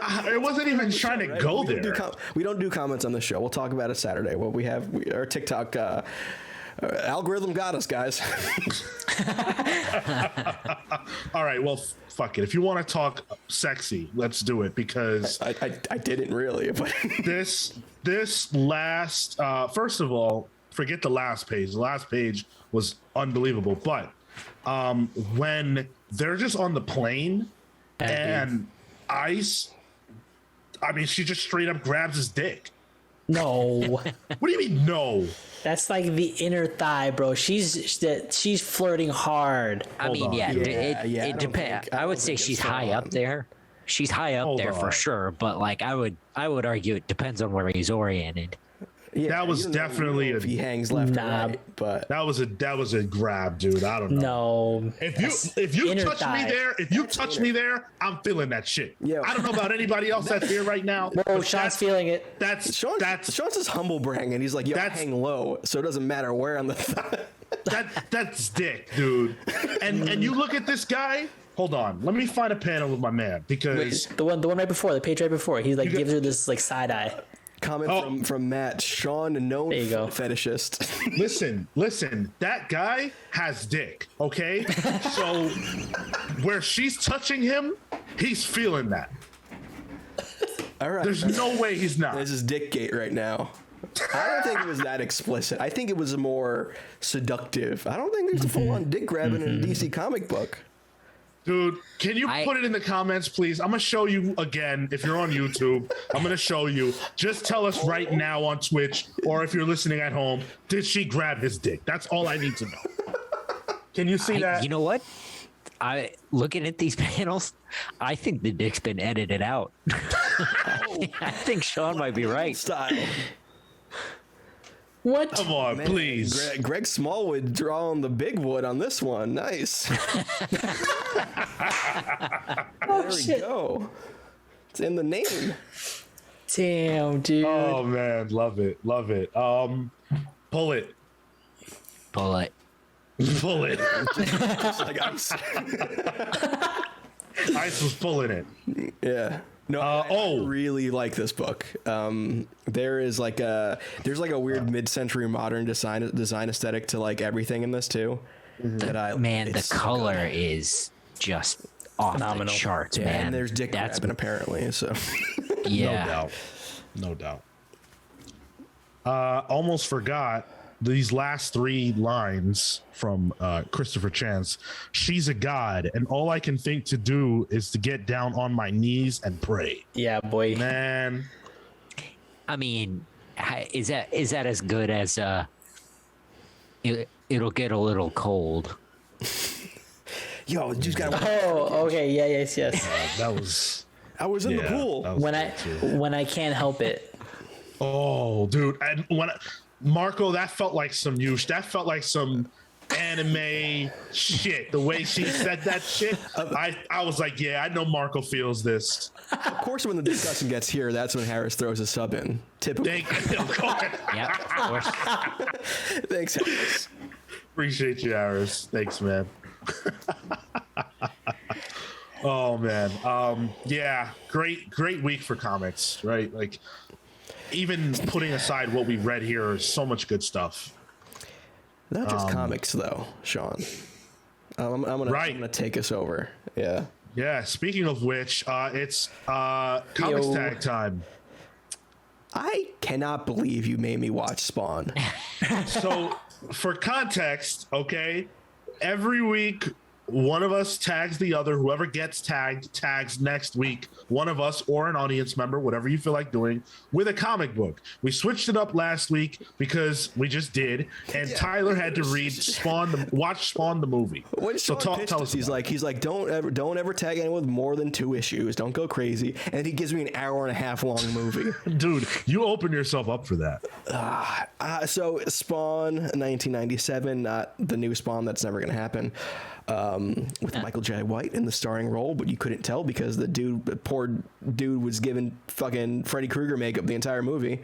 [SPEAKER 3] I wasn't even trying to
[SPEAKER 1] Right?
[SPEAKER 3] go
[SPEAKER 1] We don't
[SPEAKER 3] there.
[SPEAKER 1] we don't do comments on the show. We'll talk about it Saturday. Well, our TikTok algorithm got us, guys.
[SPEAKER 3] All right, well, fuck it. If you want to talk sexy, let's do it because
[SPEAKER 1] I didn't really, but
[SPEAKER 3] this last first of all, forget the last page. The last page was unbelievable, but when they're just on the plane and Ice, I mean, she just straight up grabs his dick.
[SPEAKER 2] No,
[SPEAKER 3] What do you mean no?
[SPEAKER 2] that's like the inner thigh, bro. She's flirting hard.
[SPEAKER 4] I mean,
[SPEAKER 3] on.
[SPEAKER 4] yeah,
[SPEAKER 1] Yeah,
[SPEAKER 4] it
[SPEAKER 1] I don't
[SPEAKER 4] depends.
[SPEAKER 1] think- I
[SPEAKER 4] I
[SPEAKER 1] don't
[SPEAKER 4] would say
[SPEAKER 1] think
[SPEAKER 4] she's
[SPEAKER 1] it's
[SPEAKER 4] high
[SPEAKER 1] full
[SPEAKER 4] up
[SPEAKER 1] on.
[SPEAKER 4] there. She's high up
[SPEAKER 3] Hold
[SPEAKER 4] there for
[SPEAKER 3] on.
[SPEAKER 4] sure, but like I would argue it depends on where he's oriented.
[SPEAKER 1] yeah,
[SPEAKER 3] That was
[SPEAKER 1] you don't know
[SPEAKER 3] definitely
[SPEAKER 1] if
[SPEAKER 3] a-
[SPEAKER 1] he hangs left
[SPEAKER 2] Nah.
[SPEAKER 1] or right, but
[SPEAKER 3] That was a grab, dude. I don't know.
[SPEAKER 2] No,
[SPEAKER 3] If you
[SPEAKER 2] inner
[SPEAKER 3] touch
[SPEAKER 2] thigh.
[SPEAKER 3] me there, if you touch me there, I'm feeling that shit.
[SPEAKER 1] Yeah.
[SPEAKER 3] I don't know about anybody else that's here right now.
[SPEAKER 2] oh,
[SPEAKER 3] but
[SPEAKER 2] Sean's feeling it.
[SPEAKER 3] That's
[SPEAKER 1] Sean's just humble bragging, and he's like, "Yo, I
[SPEAKER 3] That's-
[SPEAKER 1] hang low, so it doesn't matter where on the thigh."
[SPEAKER 3] that's dick, dude. And you look at this guy. Hold on, let me find a panel with my man because
[SPEAKER 2] The one right before, the page right before. He like
[SPEAKER 3] got-
[SPEAKER 2] gives her this like side eye.
[SPEAKER 1] Comment
[SPEAKER 3] Oh.
[SPEAKER 1] from Matt. Sean, a known
[SPEAKER 2] There you go.
[SPEAKER 1] fetishist.
[SPEAKER 3] listen, that guy has dick. Okay, so where she's touching him, he's feeling that.
[SPEAKER 1] All right,
[SPEAKER 3] There's no way he's not.
[SPEAKER 1] this is Dick Gate right now. I don't think it was that explicit. I think it was more seductive. I don't think there's a full-on dick grabbing in a DC comic book.
[SPEAKER 3] Dude, can you
[SPEAKER 4] I-
[SPEAKER 3] put it in the comments, please? I'm gonna show you again. If you're on YouTube, I'm gonna show you. Just tell us right now on Twitch, or if you're listening at home, did she grab his dick? That's all I need to know. Can you see that?
[SPEAKER 4] You know what? I looking at these panels, I think the dick's been edited out. I think Sean might be right.
[SPEAKER 1] Style.
[SPEAKER 2] What?
[SPEAKER 3] Come on,
[SPEAKER 1] Man,
[SPEAKER 3] please.
[SPEAKER 1] Greg Smallwood drawing the big wood on this one. Nice.
[SPEAKER 2] Oh,
[SPEAKER 1] There we
[SPEAKER 2] shit.
[SPEAKER 1] go. It's in the name.
[SPEAKER 2] Damn, dude.
[SPEAKER 3] Oh man, love it, love it. Pull it,
[SPEAKER 4] Pull it.
[SPEAKER 3] pull it.
[SPEAKER 1] Just like ice.
[SPEAKER 3] Ice was pulling it.
[SPEAKER 1] Yeah. No, I
[SPEAKER 3] oh.
[SPEAKER 1] really like this book. There's like a weird mid-century modern design aesthetic to like everything in this too. That I
[SPEAKER 4] Man, the
[SPEAKER 1] it's so
[SPEAKER 4] color is just off
[SPEAKER 2] Phenomenal.
[SPEAKER 4] the charts,
[SPEAKER 1] good.
[SPEAKER 4] man.
[SPEAKER 1] And there's dick
[SPEAKER 4] That's
[SPEAKER 1] grabbing apparently. So
[SPEAKER 4] yeah.
[SPEAKER 3] No doubt. Almost forgot these last three lines from Christopher Chance. She's a god, and all I can think to do is to get down on my knees and pray.
[SPEAKER 2] Yeah, boy.
[SPEAKER 3] Man,
[SPEAKER 4] I mean, is that as good as it'll get a little cold?
[SPEAKER 1] yo, you just got.
[SPEAKER 2] Oh, okay. Yeah, yes.
[SPEAKER 3] that was.
[SPEAKER 1] I was in the
[SPEAKER 3] yeah,
[SPEAKER 1] pool.
[SPEAKER 3] that was good, too.
[SPEAKER 2] When I can't help it.
[SPEAKER 3] Oh, dude, and Marco, that felt like some that felt like some anime shit. The way she said that shit, I was like, yeah, I know Marco feels this.
[SPEAKER 1] Of course, when the discussion gets here, that's when Harris throws a sub in. Typical.
[SPEAKER 3] Thank you. Go ahead.
[SPEAKER 4] Yeah, of course.
[SPEAKER 1] Thanks, Harris.
[SPEAKER 3] Appreciate you, Harris. Thanks, man. Oh man, yeah, great week for comics, right? Like, even putting aside what we've read here, is so much good stuff.
[SPEAKER 1] Not just comics, though, Sean. I'm gonna take us over. Yeah.
[SPEAKER 3] Yeah. Speaking of which, it's comics
[SPEAKER 2] Yo.
[SPEAKER 3] tag time.
[SPEAKER 1] I cannot believe you made me watch Spawn.
[SPEAKER 3] So, for context, okay, every week one of us tags the other. Whoever gets tagged tags next week one of us or an audience member, whatever you feel like doing, with a comic book. We switched it up last week because we just did, and Tyler had to read watch Spawn the movie.
[SPEAKER 1] When Sean
[SPEAKER 3] tell
[SPEAKER 1] pitched
[SPEAKER 3] us.
[SPEAKER 1] He's like, don't ever tag anyone with more than 2 issues. Don't go crazy. And he gives me an hour and a half long movie.
[SPEAKER 3] Dude, you open yourself up for that.
[SPEAKER 1] So Spawn 1997, not the new Spawn that's never going to happen, with Michael J. White in the starring role, but you couldn't tell because the poor dude was given fucking Freddy Krueger makeup the entire movie.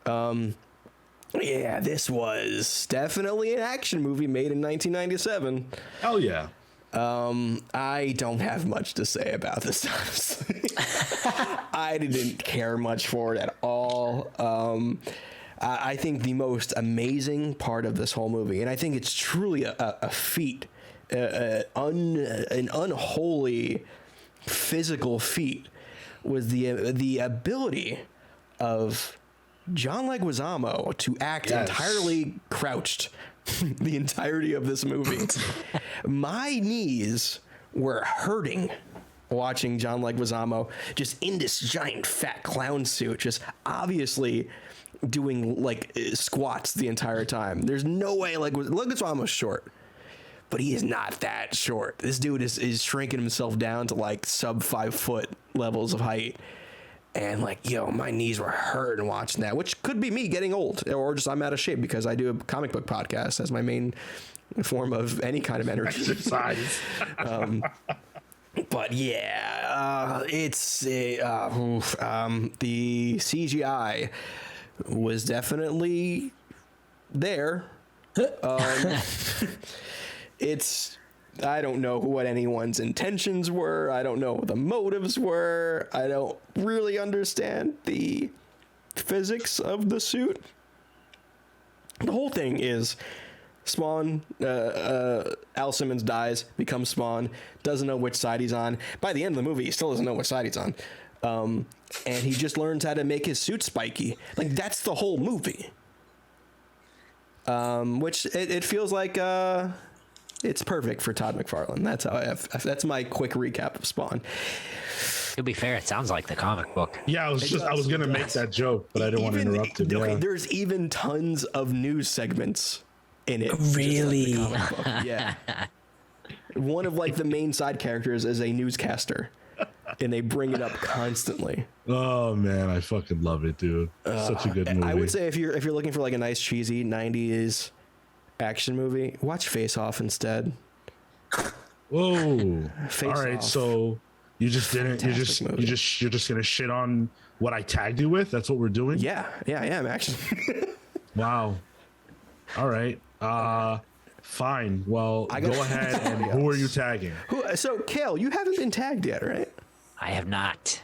[SPEAKER 1] Yeah, this was definitely an action movie made in 1997.
[SPEAKER 3] Hell yeah.
[SPEAKER 1] I don't have much to say about this, honestly. I didn't care much for it at all. I think the most amazing part of this whole movie, and I think it's truly a feat, an unholy physical feat, was the ability of John Leguizamo to act entirely crouched the entirety of this movie. My knees were hurting watching John Leguizamo just in this giant fat clown suit, just obviously doing like squats the entire time. There's no way Leguizamo's short, but he is not that short. This dude is shrinking himself down to like sub 5 foot levels of height. And like, my knees were hurting watching that, which could be me getting old, or just I'm out of shape because I do a comic book podcast as my main form of any kind of energy.
[SPEAKER 3] Exercise.
[SPEAKER 1] But yeah, it's the CGI was definitely there. I don't know what anyone's intentions were. I don't know what the motives were. I don't really understand the physics of the suit. The whole thing is Spawn, Al Simmons dies, becomes Spawn, doesn't know which side he's on. By the end of the movie, he still doesn't know which side he's on. And he just learns how to make his suit spiky. Like, that's the whole movie. Which it feels like it's perfect for Todd McFarlane. That's my quick recap of Spawn.
[SPEAKER 4] To be fair, it sounds like the comic book.
[SPEAKER 3] Yeah, I was gonna make that joke, but I didn't want to interrupt him.
[SPEAKER 1] Okay,
[SPEAKER 3] yeah.
[SPEAKER 1] there's even tons of news segments in it.
[SPEAKER 2] Really?
[SPEAKER 1] Just like the comic book. Yeah. One of like the main side characters is a newscaster, and they bring it up constantly.
[SPEAKER 3] Oh man, I fucking love it, dude. Such a good movie.
[SPEAKER 1] I would say if you're looking for like a nice cheesy 90s action movie, watch Face Off instead.
[SPEAKER 3] Whoa.
[SPEAKER 1] Face
[SPEAKER 3] All right,
[SPEAKER 1] Off.
[SPEAKER 3] So you just didn't. You're just gonna shit on what I tagged you with. That's what we're doing.
[SPEAKER 1] Yeah, I am actually.
[SPEAKER 3] Wow. All right. Fine. Well, go ahead. And who are you tagging?
[SPEAKER 1] So, Kale, you haven't been tagged yet, right?
[SPEAKER 4] I have not.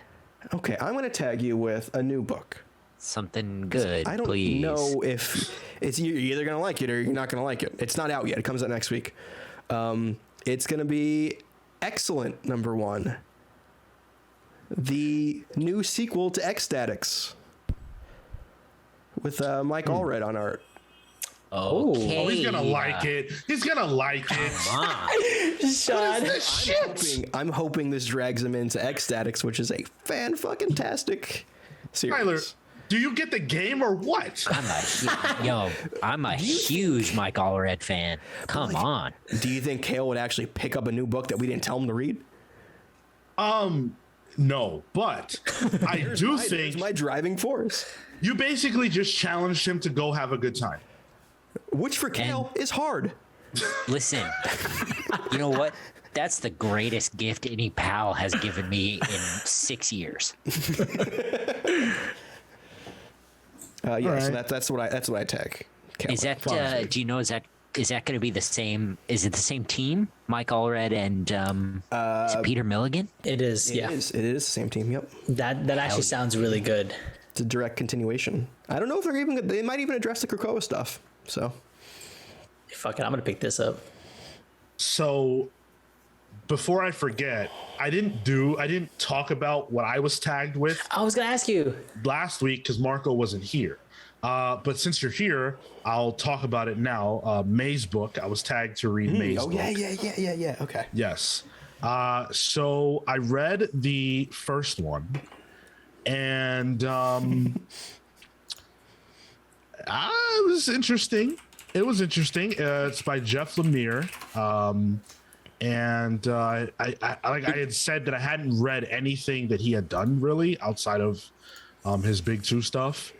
[SPEAKER 1] Okay, I'm going to tag you with a new book.
[SPEAKER 4] Something good,
[SPEAKER 1] I don't
[SPEAKER 4] please.
[SPEAKER 1] know if you're either going to like it or you're not going to like it. It's not out yet. It comes out next week. It's going to be Excellent #1. The new sequel to Ecstatics with Mike Allred on art.
[SPEAKER 4] Okay.
[SPEAKER 3] Oh, he's gonna like it. He's gonna like it.
[SPEAKER 2] Sean,
[SPEAKER 1] I'm hoping this drags him into Ecstatics, which is a fan-fucking-tastic series.
[SPEAKER 3] Tyler, do you get the game or what?
[SPEAKER 4] I'm a huge Mike Allred fan. Come on.
[SPEAKER 1] Do you think Kale would actually pick up a new book that we didn't tell him to read?
[SPEAKER 3] No, but I do think
[SPEAKER 1] There's my driving force.
[SPEAKER 3] you basically just challenged him to go have a good time.
[SPEAKER 1] Which for Kale is hard.
[SPEAKER 4] Listen, you know what? That's the greatest gift any pal has given me in 6 years.
[SPEAKER 1] Yeah, so
[SPEAKER 3] right.
[SPEAKER 1] that's what I tag. Kale.
[SPEAKER 4] Is that? Do you know? Is that going to be the same? Is it the same team? Mike Allred and is it Peter Milligan?
[SPEAKER 2] it is.
[SPEAKER 1] It
[SPEAKER 2] Yeah,
[SPEAKER 1] is the same team. Yep.
[SPEAKER 2] that actually sounds really good.
[SPEAKER 1] It's a direct continuation. I don't know if they might even address the Krakoa stuff. So
[SPEAKER 2] Fuck it, I'm gonna pick this up.
[SPEAKER 3] So before I forget, I didn't talk about what I was tagged with
[SPEAKER 2] I was gonna ask you.
[SPEAKER 3] last week because Marco wasn't here. But since you're here, I'll talk about it now. May's book. I was tagged to read May's book.
[SPEAKER 1] Yeah. Okay.
[SPEAKER 3] Yes. So I read the first one, and it was interesting. It's by Jeff Lemire. And I had said that I hadn't read anything that he had done really outside of his big two stuff.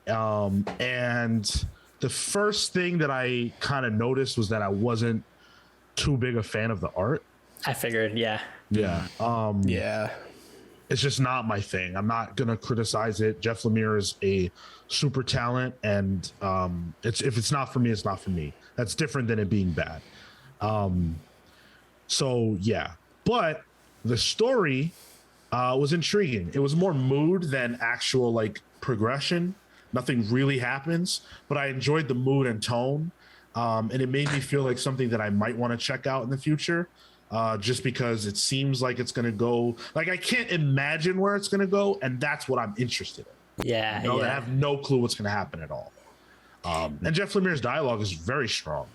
[SPEAKER 3] And the first thing that I kind of noticed was that I wasn't too big a fan of the art.
[SPEAKER 2] I figured, yeah.
[SPEAKER 3] Yeah.
[SPEAKER 1] Yeah.
[SPEAKER 3] It's just not my thing. I'm not gonna criticize it. Jeff Lemire is a super talent, and if it's not for me, it's not for me. That's different than it being bad. So yeah, but the story was intriguing. It was more mood than actual like progression. Nothing really happens, but I enjoyed the mood and tone, and it made me feel like something that I might want to check out in the future. Just because it seems like it's gonna go, like I can't imagine where it's gonna go, and that's what I'm interested in.
[SPEAKER 2] Yeah,
[SPEAKER 3] I have no clue what's gonna happen at all. And Jeff Lemire's dialogue is very strong.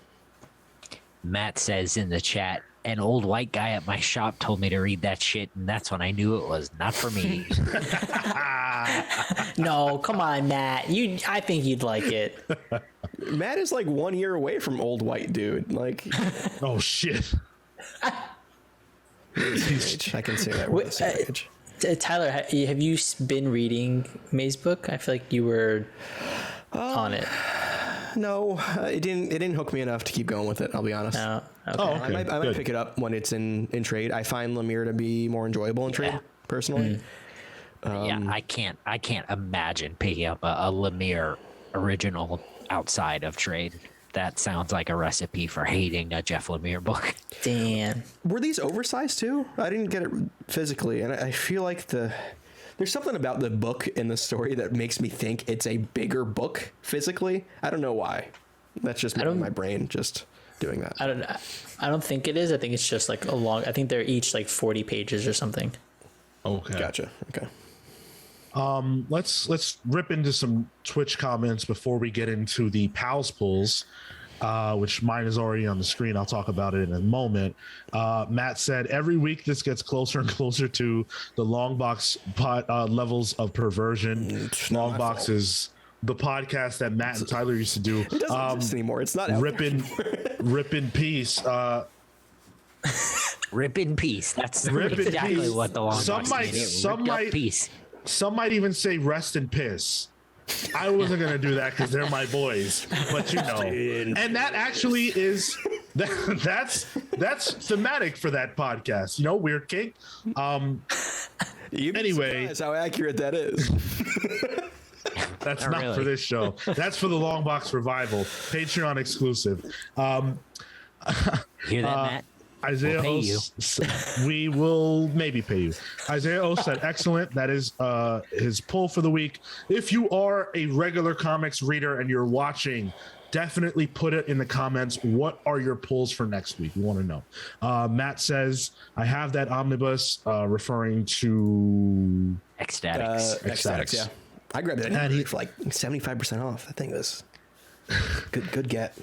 [SPEAKER 4] Matt says in the chat, an old white guy at my shop told me to read that shit, and that's when I knew it was not for me.
[SPEAKER 2] No, come on, Matt. I think you'd like it.
[SPEAKER 1] Matt is like 1 year away from old white dude. Like,
[SPEAKER 3] Oh shit.
[SPEAKER 1] I can say that with a age.
[SPEAKER 2] Tyler, have you been reading May's book? I feel like you were on it.
[SPEAKER 1] No, it didn't hook me enough to keep going with it. I'll be honest.
[SPEAKER 2] No. Okay.
[SPEAKER 3] Oh, okay.
[SPEAKER 1] I might pick it up when it's in trade. I find Lemire to be more enjoyable in trade, personally.
[SPEAKER 4] Yeah, I can't imagine picking up a Lemire original outside of trade. That sounds like a recipe for hating a Jeff Lemire book.
[SPEAKER 2] Damn.
[SPEAKER 1] Were these oversized too? I didn't get it physically, and I feel like there's something about the book and the story that makes me think it's a bigger book physically. I don't know why. That's just my brain just doing that.
[SPEAKER 2] I don't think it is. I think it's just like I think they're each like 40 pages or something.
[SPEAKER 3] Okay.
[SPEAKER 1] Gotcha. Okay.
[SPEAKER 3] Let's rip into some Twitch comments before we get into the pals pulls, which mine is already on the screen. I'll talk about it in a moment. Matt said every week this gets closer and closer to the long box levels of perversion. Long box is the podcast that Matt and Tyler used to do.
[SPEAKER 1] It doesn't exist anymore. It's not out
[SPEAKER 3] rip in peace.
[SPEAKER 4] Rip in peace. That's
[SPEAKER 3] Rip in
[SPEAKER 4] exactly
[SPEAKER 3] peace.
[SPEAKER 4] what the long
[SPEAKER 3] Some
[SPEAKER 4] box
[SPEAKER 3] might-
[SPEAKER 4] is.
[SPEAKER 3] some
[SPEAKER 4] Ripped up
[SPEAKER 3] might-
[SPEAKER 4] peace.
[SPEAKER 3] Some might even say rest in piss. I wasn't gonna do that because they're my boys, but you know, and that actually is that's thematic for that podcast. You know, Weird Kink.
[SPEAKER 1] You'd be
[SPEAKER 3] Anyway.
[SPEAKER 1] surprised how accurate that is.
[SPEAKER 3] That's
[SPEAKER 4] Not
[SPEAKER 3] not
[SPEAKER 4] really.
[SPEAKER 3] for this show. That's for the Long Box Revival, Patreon exclusive.
[SPEAKER 4] Hear that, Matt?
[SPEAKER 3] Isaiah
[SPEAKER 4] We'll pay
[SPEAKER 3] O, we will maybe pay you. Isaiah O said, excellent. That is his pull for the week. If you are a regular comics reader and you're watching, definitely put it in the comments. What are your pulls for next week? We want to know. Matt says, I have that omnibus, referring to
[SPEAKER 4] Ecstatics.
[SPEAKER 1] Ecstatics, yeah. I grabbed it
[SPEAKER 3] And he-
[SPEAKER 1] for like 75% off. I think this good get.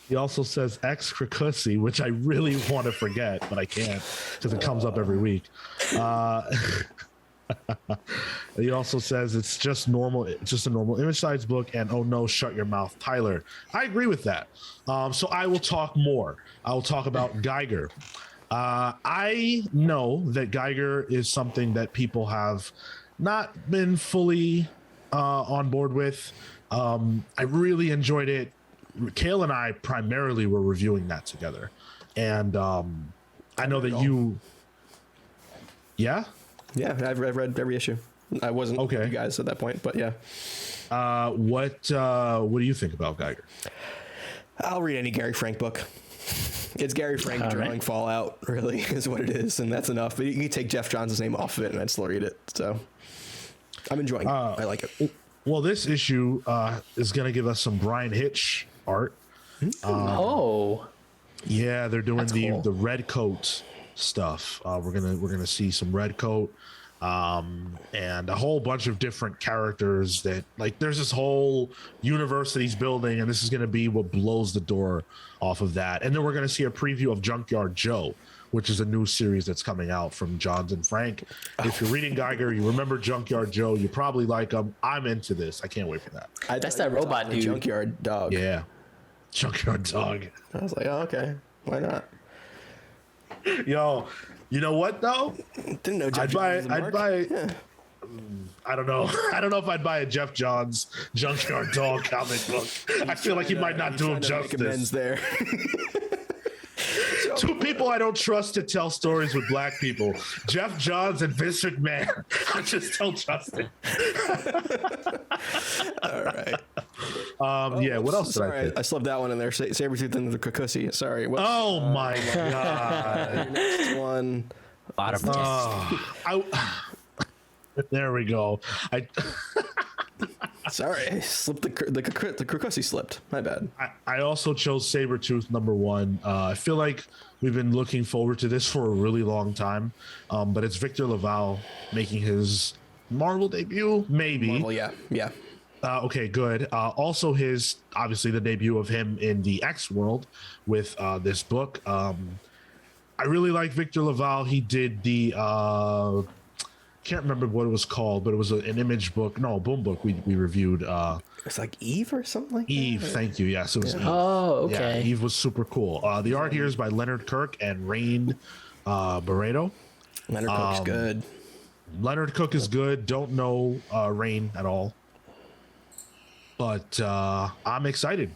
[SPEAKER 3] He also says X Krakusi, which I really want to forget, but I can't because it comes up every week. He also says it's just normal. It's just a normal image size book. And oh no, shut your mouth, Tyler. I agree with that. So I will talk more. I will talk about Geiger. I know that Geiger is something that people have not been fully on board with. I really enjoyed it. Kale and I primarily were reviewing that together, and I know that you. Yeah.
[SPEAKER 1] Yeah, I've read every issue. I wasn't
[SPEAKER 3] Okay.
[SPEAKER 1] with you guys at that point, but yeah.
[SPEAKER 3] What do you think about Geiger?
[SPEAKER 1] I'll read any Gary Frank book. It's Gary Frank
[SPEAKER 2] All
[SPEAKER 1] drawing
[SPEAKER 2] right.
[SPEAKER 1] Fallout, really, is what it is, and that's enough. But you can take Jeff Johns' name off of it, and I'd still read it. So I'm enjoying it. I like it.
[SPEAKER 3] Well, this issue is going to give us some Brian Hitch art.
[SPEAKER 2] Oh,
[SPEAKER 3] Yeah, they're doing
[SPEAKER 2] That's
[SPEAKER 3] the
[SPEAKER 2] cool.
[SPEAKER 3] the red coat stuff. We're gonna see some red coat. and a whole bunch of different characters that like there's this whole universe that he's building, and this is going to be what blows the door off of that. And then we're going to see a preview of Junkyard Joe, which is a new series that's coming out from Johns and Frank. If you're reading Geiger, you remember Junkyard Joe, you probably like him. I'm into this. I can't wait for that.
[SPEAKER 2] That's that robot dude.
[SPEAKER 1] Junkyard Dog.
[SPEAKER 3] Yeah, Junkyard Dog.
[SPEAKER 1] I was like, oh, okay, why not?
[SPEAKER 3] Yo, you know what though?
[SPEAKER 1] Didn't know Jeff
[SPEAKER 3] I'd buy. Yeah. I don't know. I don't know if I'd buy a Jeff Johns Junkyard Dog comic book. I feel like he might not do him justice.
[SPEAKER 1] There.
[SPEAKER 3] Two people I don't trust to tell stories with black people: Jeff Johns and Vince McMahon. I just tell Justin.
[SPEAKER 1] All right.
[SPEAKER 3] Yeah. What else did I
[SPEAKER 1] Sorry,
[SPEAKER 3] pick?
[SPEAKER 1] I slept that one in there. Sabretooth and the Kokusi. Sorry. What,
[SPEAKER 3] Oh my god.
[SPEAKER 1] next one.
[SPEAKER 4] Bottom
[SPEAKER 3] There we go.
[SPEAKER 1] Sorry, I slipped the Kokusi slipped. My bad.
[SPEAKER 3] I also chose Sabretooth #1. I feel like we've been looking forward to this for a really long time, but it's Victor Laval making his Marvel debut, maybe.
[SPEAKER 1] Well, yeah.
[SPEAKER 3] Okay, good. Also, obviously the debut of him in the X world with this book. I really like Victor Laval. He did the can't remember what it was called, but it was an image book. No, boom book we reviewed.
[SPEAKER 1] It's like Eve or something like
[SPEAKER 3] Eve,
[SPEAKER 1] that.
[SPEAKER 3] thank you. Yes, it was Eve.
[SPEAKER 2] Oh, okay.
[SPEAKER 3] Yeah, Eve was super cool. The art here is by Leonard Kirk and Rain Barreto.
[SPEAKER 1] Leonard Cook's good.
[SPEAKER 3] Leonard Cook is good. Don't know Rain at all. But I'm excited.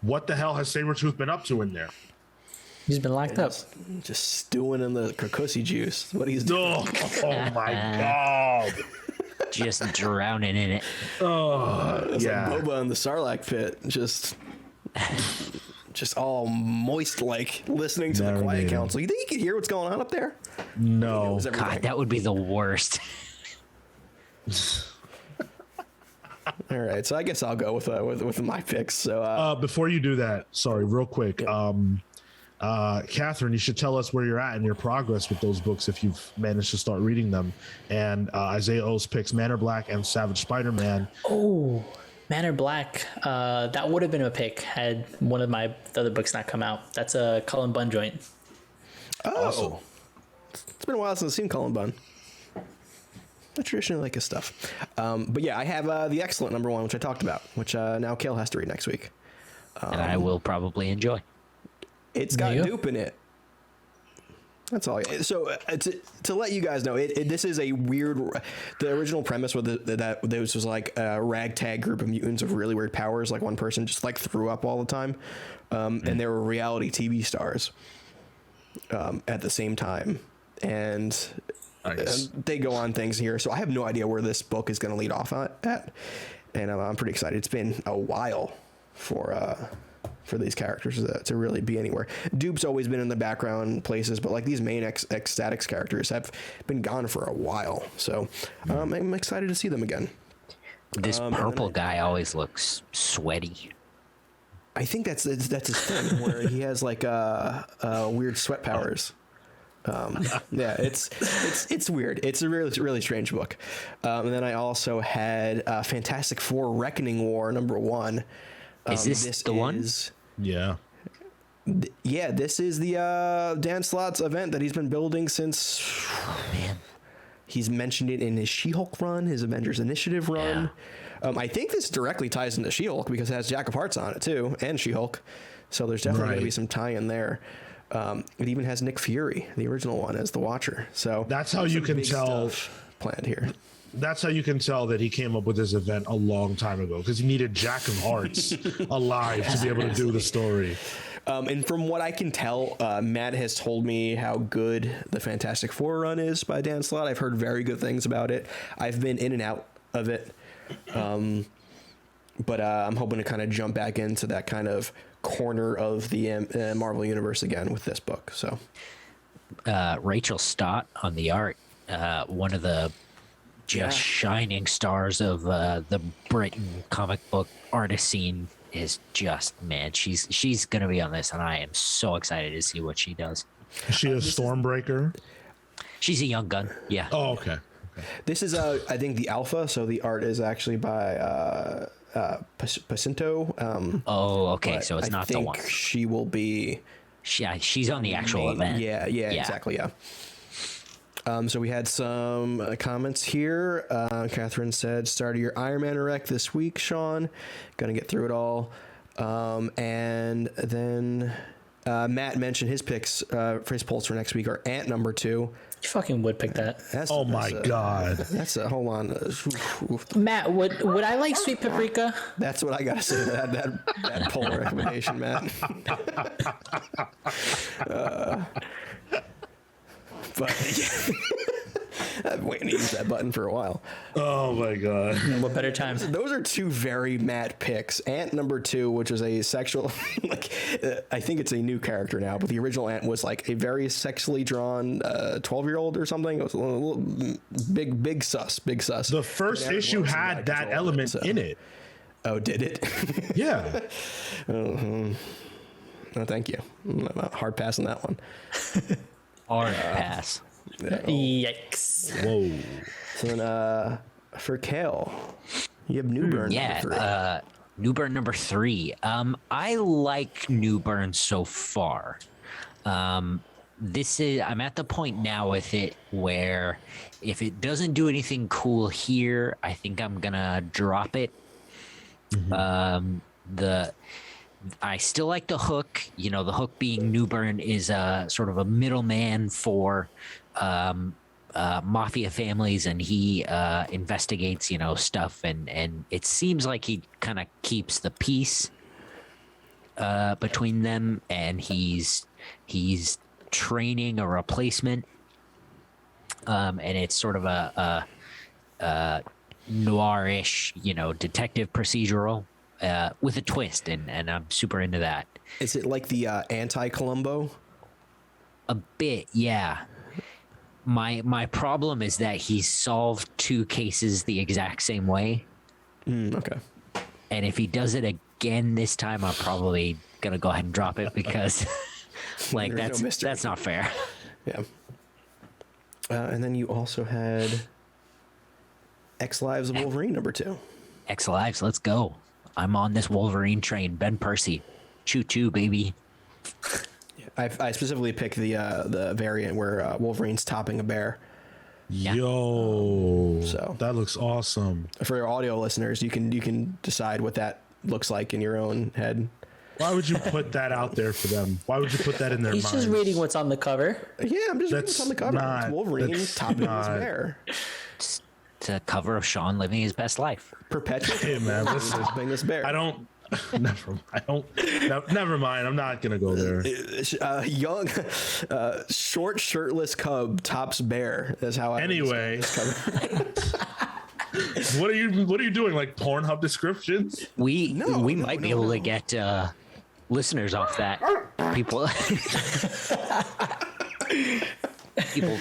[SPEAKER 3] What the hell has Sabretooth been up to in there?
[SPEAKER 2] He's been locked up.
[SPEAKER 1] Just stewing in the Kokusi juice. What he's doing.
[SPEAKER 3] Oh my god.
[SPEAKER 4] just drowning in it.
[SPEAKER 1] It's
[SPEAKER 3] Yeah.
[SPEAKER 1] like Boba in the Sarlacc pit. Just all moist, like listening to the Quiet
[SPEAKER 3] Marinating.
[SPEAKER 1] Council. You think you can hear what's going on up there?
[SPEAKER 3] No.
[SPEAKER 1] It was everything.
[SPEAKER 4] God, that would be the worst.
[SPEAKER 1] All right, so I guess I'll go with my picks. So
[SPEAKER 3] Before you do that, sorry, real quick. Catherine, you should tell us where you're at in your progress with those books if you've managed to start reading them. And Isaiah O's picks Manor Black and Savage Spider-Man.
[SPEAKER 2] Oh, Manor Black. That would have been a pick had one of my other books not come out. That's a Cullen Bunn joint.
[SPEAKER 1] awesome. It's been a while since I've seen Cullen Bunn. I traditionally like his stuff. But yeah, I have the excellent #1, which I talked about, which now Kale has to read next week.
[SPEAKER 4] And I will probably enjoy.
[SPEAKER 1] It's got
[SPEAKER 2] There you go.
[SPEAKER 1] dupe in it. That's all. So to let you guys know, this is a weird. The original premise was that this was like a ragtag group of mutants with really weird powers. Like one person just like threw up all the time, and they were reality TV stars at the same time, and
[SPEAKER 3] Nice.
[SPEAKER 1] they go on things here. So I have no idea where this book is going to lead off at, and I'm pretty excited. It's been a while for these characters to really be anywhere. Dupe's always been in the background places, but like these main ecstatics characters have been gone for a while. So I'm excited to see them again.
[SPEAKER 4] This purple guy always looks sweaty.
[SPEAKER 1] I think that's his thing, where he has like weird sweat powers. Yeah, it's weird. It's a really strange book. And then I also had Fantastic Four: Reckoning War #1.
[SPEAKER 4] Is this the one?
[SPEAKER 3] Yeah.
[SPEAKER 1] Yeah, this is the Dan Slott's event that he's been building since.
[SPEAKER 4] Oh man.
[SPEAKER 1] He's mentioned it in his She-Hulk run, his Avengers Initiative run. I think this directly ties into She-Hulk because it has Jack of Hearts on it too, and She-Hulk. So there's definitely going to be some tie-in there. It even has Nick Fury, the original one, as the Watcher. So
[SPEAKER 3] That's how
[SPEAKER 1] there's
[SPEAKER 3] you
[SPEAKER 1] some
[SPEAKER 3] can
[SPEAKER 1] big
[SPEAKER 3] tell-
[SPEAKER 1] stuff planned here.
[SPEAKER 3] That's how you can tell that he came up with this event a long time ago, because he needed Jack of Hearts alive to be able to do the story.
[SPEAKER 1] And from what I can tell, Matt has told me how good the Fantastic Four run is by Dan Slott. I've heard very good things about it. I've been in and out of it. But I'm hoping to kind of jump back into that kind of corner of the Marvel Universe again with this book. So
[SPEAKER 4] Rachel Stott on the art, one of the just shining stars of the Britain comic book artist scene, is just, man, she's gonna be on this, and I am so excited to see what she does.
[SPEAKER 3] Is she a Stormbreaker?
[SPEAKER 4] She's a young gun, yeah.
[SPEAKER 3] Oh, okay.
[SPEAKER 1] This is I think the alpha, so the art is actually by Pacinto.
[SPEAKER 4] Oh, okay. So it's
[SPEAKER 1] I
[SPEAKER 4] not the
[SPEAKER 1] think
[SPEAKER 4] one.
[SPEAKER 1] she will be.
[SPEAKER 4] Yeah, she's on the actual event.
[SPEAKER 1] Yeah, exactly, yeah. So we had some comments here. Catherine said, "Started your Iron Man rec this week, Sean. Gonna get through it all." And then Matt mentioned his picks for his polls for next week are Ant number 2.
[SPEAKER 2] You fucking would pick that.
[SPEAKER 3] Oh my God.
[SPEAKER 1] That's a hold on.
[SPEAKER 2] Matt, would I like sweet paprika?
[SPEAKER 1] That's what I gotta say to that poll recommendation, Matt. But yeah. I've been waiting to use that button for a while.
[SPEAKER 3] Oh my God.
[SPEAKER 2] What better time?
[SPEAKER 1] Those are two very Matt picks. Ant number 2, which is a sexual, I think it's a new character now, but the original Ant was like a very sexually drawn 12-year-old or something. It was a little big sus.
[SPEAKER 3] The first issue had that element in it.
[SPEAKER 1] Oh, did it?
[SPEAKER 3] Yeah.
[SPEAKER 1] No, thank you. I'm hard passing that one.
[SPEAKER 4] Hard pass.
[SPEAKER 2] Yikes.
[SPEAKER 3] Whoa.
[SPEAKER 1] So then, for Kale, you have Newburn.
[SPEAKER 4] Yeah, Newburn number 3. I like Newburn so far. I'm at the point now with it where if it doesn't do anything cool here, I think I'm gonna drop it. I still like the hook. You know, the hook being Newburn is a sort of a middleman for mafia families, and he investigates, stuff, and it seems like he kind of keeps the peace between them, and he's training a replacement, and it's sort of a noirish, detective procedural. With a twist, and I'm super into that.
[SPEAKER 1] Is it like the anti-Columbo?
[SPEAKER 4] A bit, yeah. My problem is that he solved 2 cases the exact same way.
[SPEAKER 1] Okay.
[SPEAKER 4] And if he does it again this time, I'm probably gonna go ahead and drop it because, that's not fair.
[SPEAKER 1] Yeah. And then you also had X Lives of Wolverine number 2.
[SPEAKER 4] X Lives, let's go. I'm on this Wolverine train. Ben Percy. Choo choo, baby.
[SPEAKER 1] I specifically picked the variant where Wolverine's topping a bear.
[SPEAKER 4] Yeah.
[SPEAKER 3] Yo.
[SPEAKER 1] So
[SPEAKER 3] that looks awesome.
[SPEAKER 1] For your audio listeners, you can decide what that looks like in your own head.
[SPEAKER 3] Why would you put that out there for them? Why would you put that in their
[SPEAKER 2] He's
[SPEAKER 3] minds?
[SPEAKER 2] just reading what's on the cover.
[SPEAKER 1] Yeah, I'm just reading what's on the cover.
[SPEAKER 3] Not-
[SPEAKER 1] It's Wolverine
[SPEAKER 3] that's
[SPEAKER 1] topping his
[SPEAKER 3] not-
[SPEAKER 1] bear.
[SPEAKER 4] It's a cover of Sean living his best life.
[SPEAKER 1] Perpetual.
[SPEAKER 3] Hey man, listen.
[SPEAKER 1] topping this bear.
[SPEAKER 3] Never mind. I'm not gonna go there.
[SPEAKER 1] Young, short, shirtless cub tops bear. That's how I.
[SPEAKER 3] Anyway, what are you doing? Like Pornhub descriptions?
[SPEAKER 4] We might be able to get listeners off that. People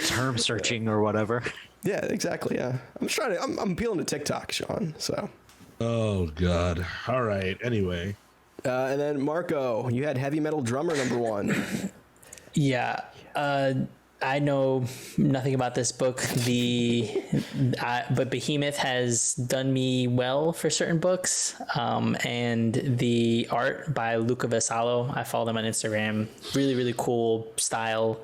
[SPEAKER 4] term searching or whatever.
[SPEAKER 1] Yeah, exactly. Yeah, I'm appealing to TikTok, Sean. So.
[SPEAKER 3] Oh God. All right. Anyway.
[SPEAKER 1] And then Marco, you had heavy metal drummer number 1.
[SPEAKER 2] Yeah. I know nothing about this book. But Behemoth has done me well for certain books. And the art by Luca Vassallo, I follow them on Instagram. Really, really cool style.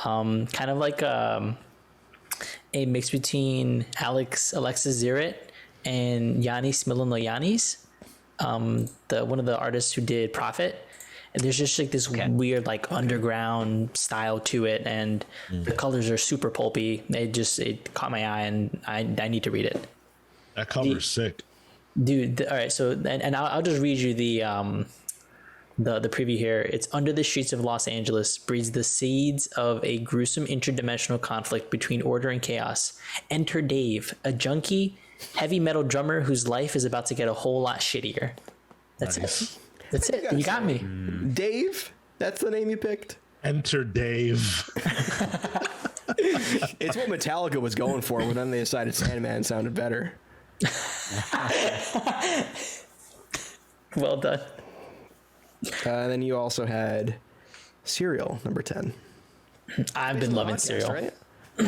[SPEAKER 2] Kind of like a mix between Alexis Zirit and Yanis Milanoyanis, one of the artists who did Prophet. And there's just like this weird like underground style to it, and the colors are super pulpy. It caught my eye, and I need to read it.
[SPEAKER 3] That cover's sick.
[SPEAKER 2] Dude, all right, so and I'll just read you the preview here. It's under the streets of Los Angeles breeds the seeds of a gruesome interdimensional conflict between order and chaos. Enter Dave, a junkie heavy metal drummer whose life is about to get a whole lot shittier. That's
[SPEAKER 3] Nice.
[SPEAKER 2] it. That's it. You got me.
[SPEAKER 1] Dave, that's the name you picked.
[SPEAKER 3] Enter Dave.
[SPEAKER 1] It's what Metallica was going for, but then they decided Sandman sounded better.
[SPEAKER 2] Well done.
[SPEAKER 1] And then you also had Serial number 10.
[SPEAKER 2] I've been loving Serial.
[SPEAKER 1] Right?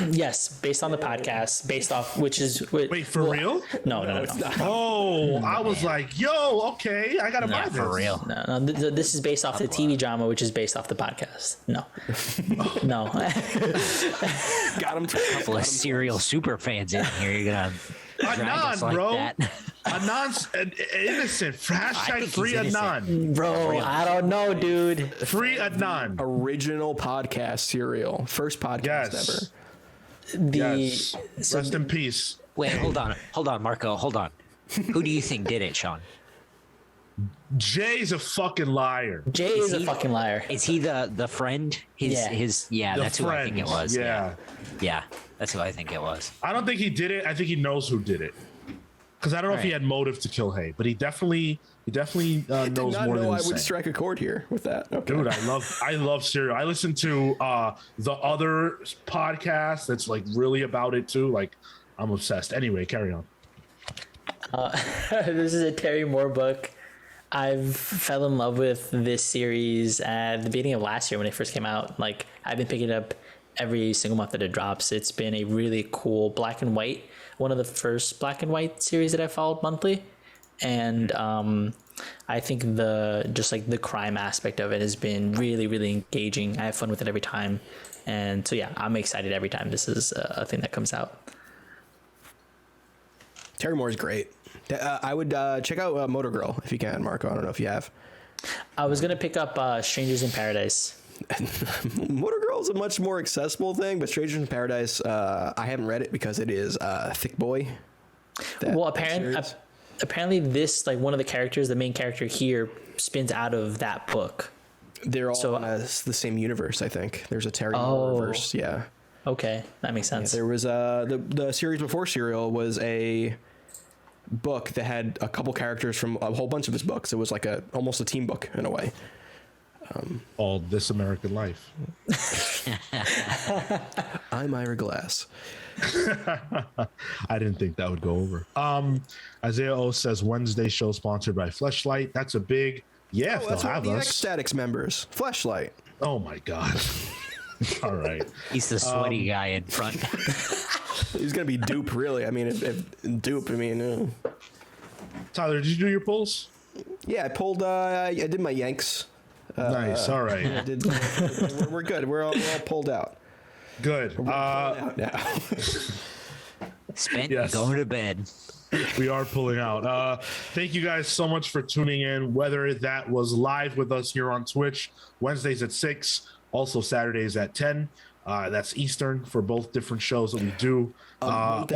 [SPEAKER 2] Yes, based on the podcast, based off which is
[SPEAKER 3] Wait, for real?
[SPEAKER 2] No.
[SPEAKER 3] Oh, I was like, yo, okay, I gotta buy this.
[SPEAKER 4] For real.
[SPEAKER 2] No, this is based off the TV drama, which is based off the podcast. No.
[SPEAKER 1] Got him.
[SPEAKER 4] Couple of serial super fans in here. You're gonna drag us
[SPEAKER 3] Anon,
[SPEAKER 4] like
[SPEAKER 3] bro.
[SPEAKER 4] that.
[SPEAKER 3] Anon's innocent. Hashtag
[SPEAKER 4] think
[SPEAKER 3] free
[SPEAKER 4] he's innocent.
[SPEAKER 3] Anon.
[SPEAKER 2] Bro, I don't know, dude.
[SPEAKER 3] Free Anon.
[SPEAKER 1] Original podcast serial. First podcast
[SPEAKER 3] Yes.
[SPEAKER 1] ever.
[SPEAKER 3] Yes. Rest in peace.
[SPEAKER 4] Wait, hold on, Marco, hold on. Who do you think did it, Sean?
[SPEAKER 3] Jay's a fucking liar.
[SPEAKER 2] Jay is a fucking liar.
[SPEAKER 4] Is he the friend?
[SPEAKER 2] Yeah.
[SPEAKER 4] That's who I think it was.
[SPEAKER 3] Yeah.
[SPEAKER 4] Yeah, that's who I think it was.
[SPEAKER 3] I don't think he did it. I think he knows who did it. Because I don't know if he
[SPEAKER 4] Right.
[SPEAKER 3] had motive to kill Hay, but he definitely knows
[SPEAKER 1] Did
[SPEAKER 3] more
[SPEAKER 1] not
[SPEAKER 3] than
[SPEAKER 1] know I
[SPEAKER 3] he's
[SPEAKER 1] would
[SPEAKER 3] saying.
[SPEAKER 1] strike a chord here with that. Okay.
[SPEAKER 3] Dude, I love cereal. I listen to the other podcast that's like really about it too. Like, I'm obsessed. Anyway, carry on.
[SPEAKER 2] This is a Terry Moore book. I've fell in love with this series at the beginning of last year when it first came out. Like, I've been picking it up every single month that it drops. It's been a really cool black and white, one of the first black and white series that I followed monthly. And I think the crime aspect of it has been really, really engaging. I have fun with it every time. And so, yeah, I'm excited every time this is a thing that comes out.
[SPEAKER 1] Terry Moore's great. I would check out Motor Girl if you can, Marco. I don't know if you have.
[SPEAKER 2] I was going to pick up Strangers in Paradise.
[SPEAKER 1] Motor Girl is a much more accessible thing, but Strangers in Paradise, I haven't read it because it is Thick Boy.
[SPEAKER 2] Well, apparently this, like, one of the characters, the main character here, spins out of that book.
[SPEAKER 1] They're all in the same universe, I think. There's a Terry Moore verse, yeah.
[SPEAKER 2] Okay, that makes sense.
[SPEAKER 1] Yeah, there was the series before Serial was a book that had a couple characters from a whole bunch of his books. It was like almost a team book in a way.
[SPEAKER 3] All This American Life.
[SPEAKER 1] I'm Ira Glass.
[SPEAKER 3] I didn't think that would go over. Isaiah O says Wednesday show sponsored by Fleshlight. That's a big if they'll
[SPEAKER 1] That's one of
[SPEAKER 3] have
[SPEAKER 1] the
[SPEAKER 3] us.
[SPEAKER 1] Ecstatics members. Fleshlight.
[SPEAKER 3] Oh my god. All right.
[SPEAKER 4] He's the sweaty guy in front.
[SPEAKER 1] He's gonna be Dupe, really. I mean, if Dupe. I mean,
[SPEAKER 3] Tyler, did you do your polls?
[SPEAKER 1] yeah. I pulled. I did my Yanks.
[SPEAKER 3] Nice. All right.
[SPEAKER 1] I did. We're good. We're all pulled out.
[SPEAKER 3] Good.
[SPEAKER 1] Out now.
[SPEAKER 4] Spent
[SPEAKER 3] Yes.
[SPEAKER 4] going to bed.
[SPEAKER 3] We are pulling out. Thank you guys so much for tuning in, whether that was live with us here on Twitch, Wednesdays at 6, also Saturdays at 10. That's Eastern for both different shows that we do.
[SPEAKER 1] I'm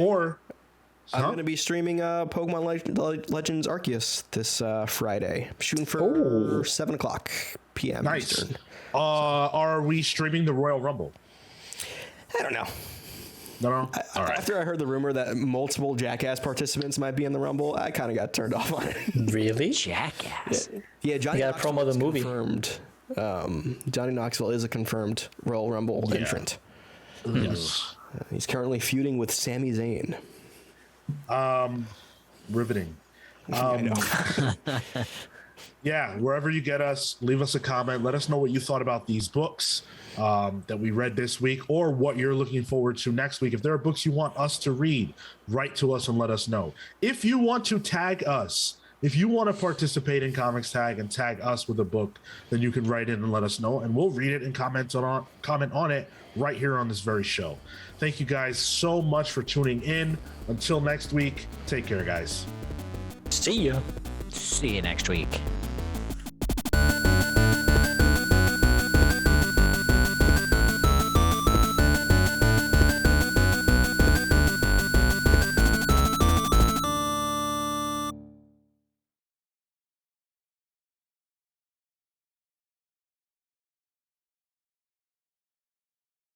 [SPEAKER 3] Huh?
[SPEAKER 1] going to be streaming Pokemon Legends Arceus this Friday. Shooting for 7 o'clock p.m.
[SPEAKER 3] Nice.
[SPEAKER 1] Eastern.
[SPEAKER 3] Are we streaming the Royal Rumble?
[SPEAKER 1] I don't know.
[SPEAKER 3] No. All right.
[SPEAKER 1] After I heard the rumor that multiple Jackass participants might be in the Rumble, I kind of got turned off on it.
[SPEAKER 2] Really?
[SPEAKER 4] Jackass.
[SPEAKER 1] Yeah, Johnny
[SPEAKER 2] You gotta
[SPEAKER 1] Knoxville
[SPEAKER 2] promo the
[SPEAKER 1] is
[SPEAKER 2] movie.
[SPEAKER 1] confirmed. Johnny Knoxville is a confirmed Royal Rumble entrant.
[SPEAKER 3] Yes.
[SPEAKER 1] He's currently feuding with Sami Zayn.
[SPEAKER 3] Riveting.
[SPEAKER 1] I know.
[SPEAKER 3] Yeah, wherever you get us, leave us a comment. Let us know what you thought about these books that we read this week, or what you're looking forward to next week. If there are books you want us to read, write to us and let us know. If you want to tag us, if you want to participate in Comics Tag and tag us with a book, then you can write in and let us know, and we'll read it and comment on it right here on this very show. Thank you guys so much for tuning in. Until next week, take care, guys.
[SPEAKER 2] See ya.
[SPEAKER 4] See you next week.